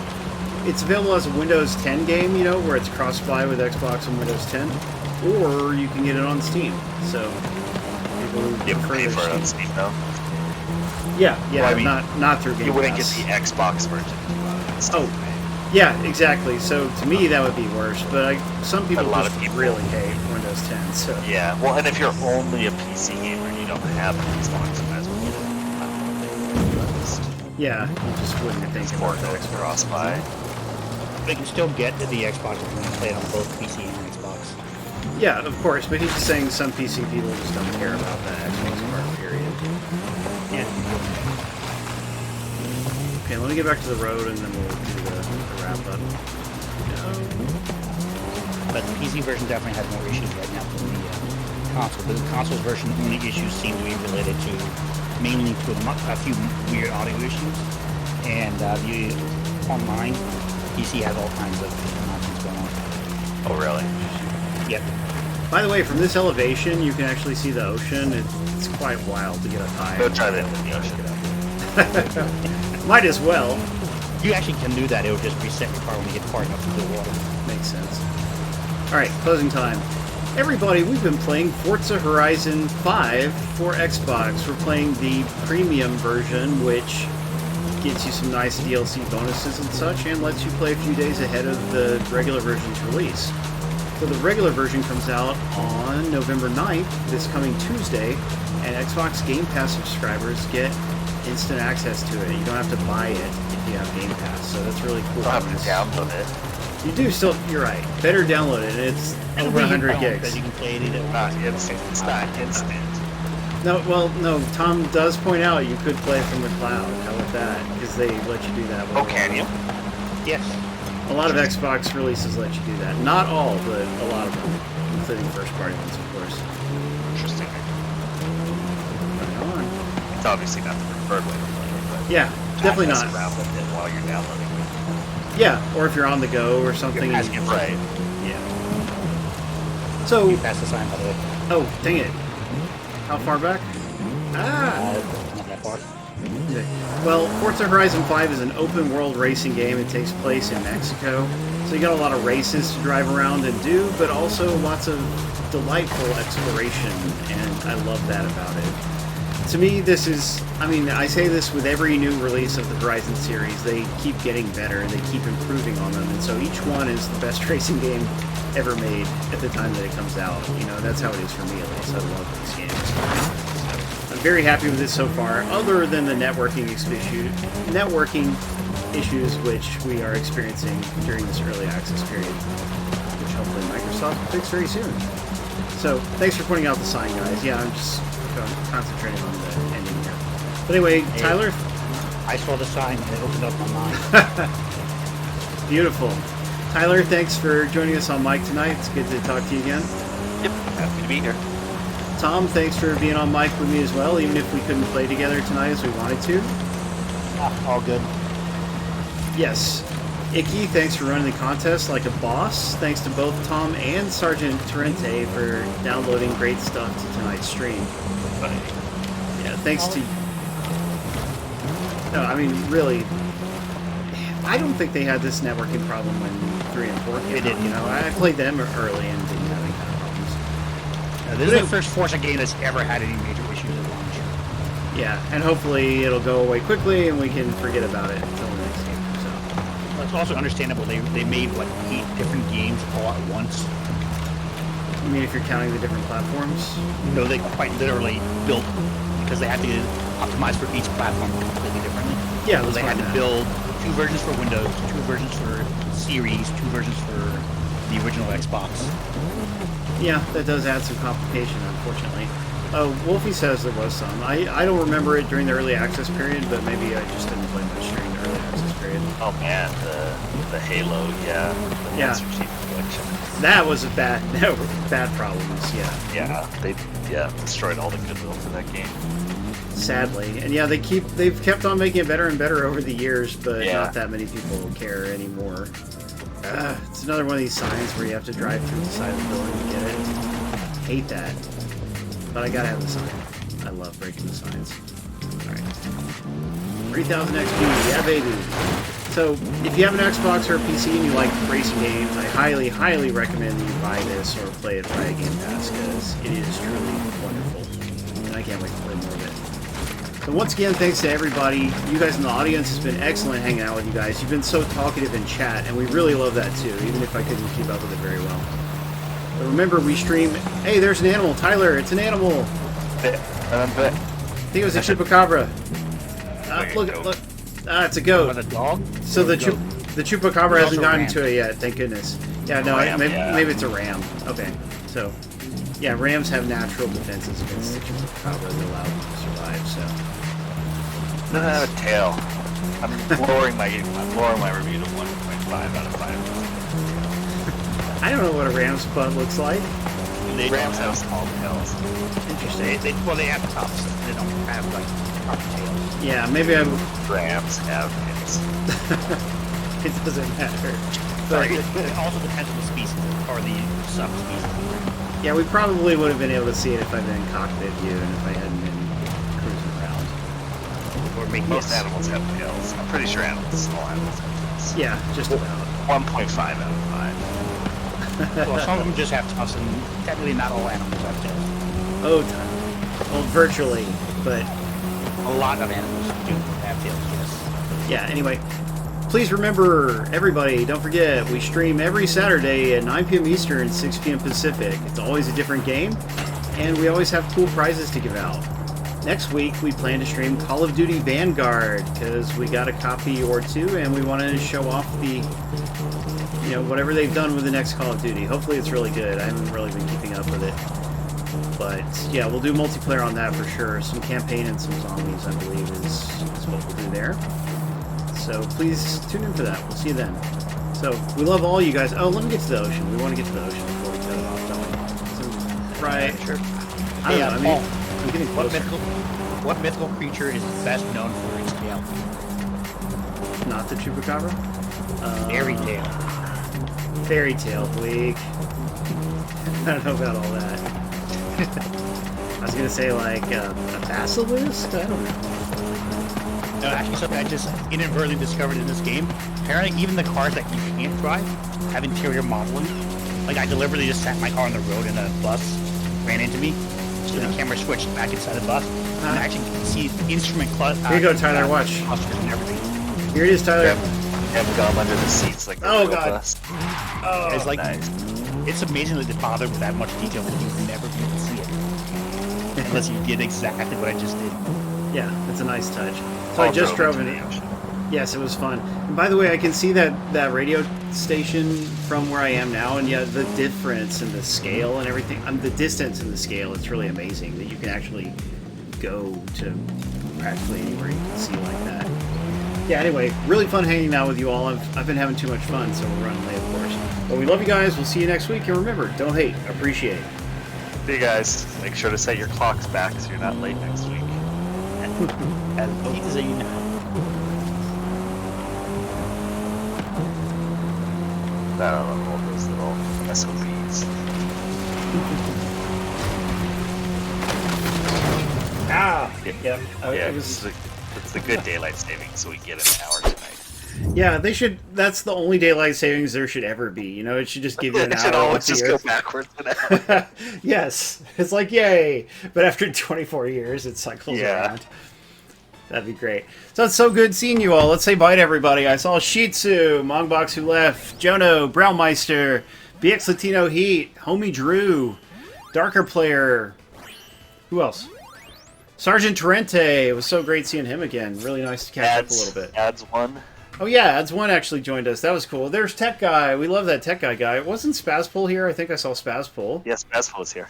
It's available as a Windows 10 game, you know, where it's cross-buy with Xbox and Windows 10, or you can get it on Steam. So, people who You prefer pay their for it on Steam. Steam though. Yeah, yeah, Well, I mean, not through Game You wouldn't get Pass. the Xbox version. on Steam, Oh, right? yeah, exactly. So to me, that would be worse. But some people A lot just of people- really hate Windows 10. So Yeah, well, and if you're only a PC gamer and you don't have an Xbox, you might as well get it. Yeah, you just wouldn't think It's about more that. going cross-buy. But you can still get the Xbox if you play it on both PC and Xbox. Yeah, of course, but he's just saying some PC people just don't care about that Xbox part, period. Yeah. Okay, let me get back to the road and then we'll do the wrap-up. But the PC version definitely has more issues right now than the console. But the console's version, only issues seem to be related to mainly to a few weird audio issues. And the online PC has all kinds of nonsense going on. Oh, really? Yep. By the way, from this elevation, you can actually see the ocean. It's quite wild to get up high. Go try that in the ocean. Might as well. You actually can do that. It will just reset your car when you get far enough into the water. Makes sense. Alright, closing time. Everybody, we've been playing Forza Horizon 5 for Xbox. We're playing the premium version, which gets you some nice DLC bonuses and such, and lets you play a few days ahead of the regular version's release. So the regular version comes out on November 9th, this coming Tuesday, and Xbox Game Pass subscribers get instant access to it. You don't have to buy it if you have Game Pass, so that's really cool. I'll have to download it. You do still, you're right. Better download it. It's over 100 gigs. You can play it either. It's not instant. No, well, no, Tom does point out you could play from the cloud. How about that? Because they let you do that. Oh, can you? Yes. A lot of Xbox releases let you do that. Not all, but a lot of them, including first-party ones, of course. Interesting. Right on. It's obviously not the preferred way to play it, but Yeah, definitely mess not. around with it while you're downloading it. Yeah, or if you're on the go or something. As you right. Yeah. So, You passed the sign, by the way. oh, dang it. How far back? Ah! Not that far. Well, Forza Horizon 5 is an open-world racing game. It takes place in Mexico. So you got a lot of races to drive around and do, but also lots of delightful exploration, and I love that about it. To me, this is, I mean, I say this with every new release of the Horizon series. They keep getting better, and they keep improving on them, and so each one is the best racing game ever made at the time that it comes out. You know, that's how it is for me, at least. I love these games. I'm very happy with this so far, other than the networking issues which we are experiencing during this early access period, which hopefully Microsoft will fix very soon. So, thanks for pointing out the sign, guys. Yeah, I'm just concentrating on the ending here. But anyway, Hey, Tyler? I saw the sign and it opened up my mind. Beautiful. Tyler, thanks for joining us on mic tonight. It's good to talk to you again. Yep, happy to be here. Tom, thanks for being on mic with me as well, even if we couldn't play together tonight as we wanted to. All good. Yes. Icky, thanks for running the contest like a boss. Thanks to both Tom and Sergeant Torrente for downloading great stuff to tonight's stream. Yeah, thanks to... No, I mean, really, I don't think they had this networking problem when 3 and 4 came out. didn't. You know, I played them early and didn't have any kind of problems. This is the first Forza game that's ever had any major issues at launch. Yeah, and hopefully it'll go away quickly and we can forget about it until the next game. So, Well, it's also understandable they made, what, 8 different games all at once. you mean if you're counting the different platforms? No, they quite literally built, because they had to optimize for each platform completely differently. Yeah, So let's they had find to that. build 2 versions for Windows, 2 versions for Series, 2 versions for the original Xbox. Yeah, that does add some complication, unfortunately. Oh, Wolfie says there was some. I don't remember it during the early access period, but maybe I just didn't play much during the early access period. Oh man, the Halo, yeah. The Yeah. Master Chief Collection. That was a bad problems, yeah. Yeah, they destroyed all the goodwill for that game. Sadly. And yeah, they've kept on making it better and better over the years, but Yeah. not that many people care anymore. It's another one of these signs where you have to drive through the side of the building to get it. Hate that. But I gotta have the sign. I love breaking the signs. Alright. 3000 XP, yeah baby! So, if you have an Xbox or a PC and you like racing games, I highly, highly recommend that you buy this or play it via Game Pass, because it is truly wonderful. And I can't wait to play more of it. So once again, thanks to everybody. You guys in the audience, has been excellent hanging out with you guys. You've been so talkative in chat, and we really love that too, even if I couldn't keep up with it very well. But remember, we stream... Hey, there's an animal! Tyler, it's an animal! I think it was a chupacabra. Look. Ah, it's a goat. Was it a dog? So the Chupacabra It's hasn't also gotten ram. to it yet, thank goodness. Yeah, no, Ram, maybe it's a ram. Okay, so yeah, rams have natural defenses against the Chupacabra that allow them to survive. So Doesn't have a tail. I'm lowering my review to 1.5 out of 5. I don't know what a ram's butt looks like. They Rams don't have small tails. Interesting. they have tops. They don't have like proper tails. Yeah, maybe I. Rams have tails. It doesn't matter. Sorry, But it also depends on the species or the subspecies. yeah, we probably would have been able to see it if I'd been in cockpit view and if I hadn't been cruising around. Or make Most Yes. animals have tails. I'm pretty sure small animals have tails. Yeah, just about. 1.5 out of 5. Well, some of them just have tops, and technically not all animals have tails. Oh, well, virtually, but A lot of animals do have tails, yes. yeah, anyway. Please remember, everybody, don't forget, we stream every Saturday at 9 p.m. Eastern, 6 p.m. Pacific. It's always a different game, and we always have cool prizes to give out. Next week, we plan to stream Call of Duty Vanguard, because we got a copy or two, and we wanted to show off the, you know, whatever they've done with the next Call of Duty. Hopefully it's really good. I haven't really been keeping up with it. But, yeah, we'll do multiplayer on that for sure. Some campaign and some zombies, I believe, is what we'll do there. So please tune in for that. We'll see you then. So we love all you guys. Oh, let me get to the ocean. We want to get to the ocean before we cut it off, don't we? So, right. Sure. I don't know. I mean, Paul, I'm getting closer. what mythical creature is best known for its tail? Not the Chupacabra? Fairy tail. Fairy tale, bleak. I don't know about all that. I was gonna say like a basilisk? I don't know. No, actually, something I just inadvertently discovered in this game. Apparently, even the cars that you can't drive have interior modeling. Like, I deliberately just sat my car on the road and a bus ran into me. So Yeah. the camera switched back inside the bus. And I actually can see instrument Here you go, Tyler, watch. clusters and everything. Here it is, Tyler. Have gum under the seats like the Oh, real God. bus. Oh, It's like, Nice. it's amazingly bothered with that much detail that you'd never be able to see it. Unless you did exactly what I just did. yeah, it's a nice touch. So I All just drove into in. the ocean. Yes, it was fun. And by the way, I can see that radio station from where I am now, and yeah, the difference in the scale and everything, the distance and the scale, it's really amazing that you can actually go to practically anywhere you can see like that. Yeah, anyway, really fun hanging out with you all. I've been having too much fun, so we're running late, of course. But we love you guys. We'll see you next week, and remember, don't hate, appreciate. See you guys. Make sure to set your clocks back so you're not late next week. As neat as you know. I don't know all those little SOBs. Ah! Yeah, It was... it's the good daylight savings, so we get an hour tonight. Yeah, they should. That's the only daylight savings there should ever be. You know, it should just give you an It should hour. always once a just year. go backwards an hour. Yes, it's like yay, but after 24 years, it cycles Yeah. around. That'd be great. So it's so good seeing you all. Let's say bye to everybody. I saw Shih Tzu, Mongbox who left, Jono, Brownmeister, BX Latino Heat, Homie Drew, Darker Player. Who else? Sergeant Torrente. It was so great seeing him again. Really nice to catch up a little bit. Adds one. Oh yeah, Ads One actually joined us. That was cool. There's Tech Guy. We love that Tech Guy guy. Wasn't Spazpool here? I think I saw Spazpool. Yes, Baspo's here.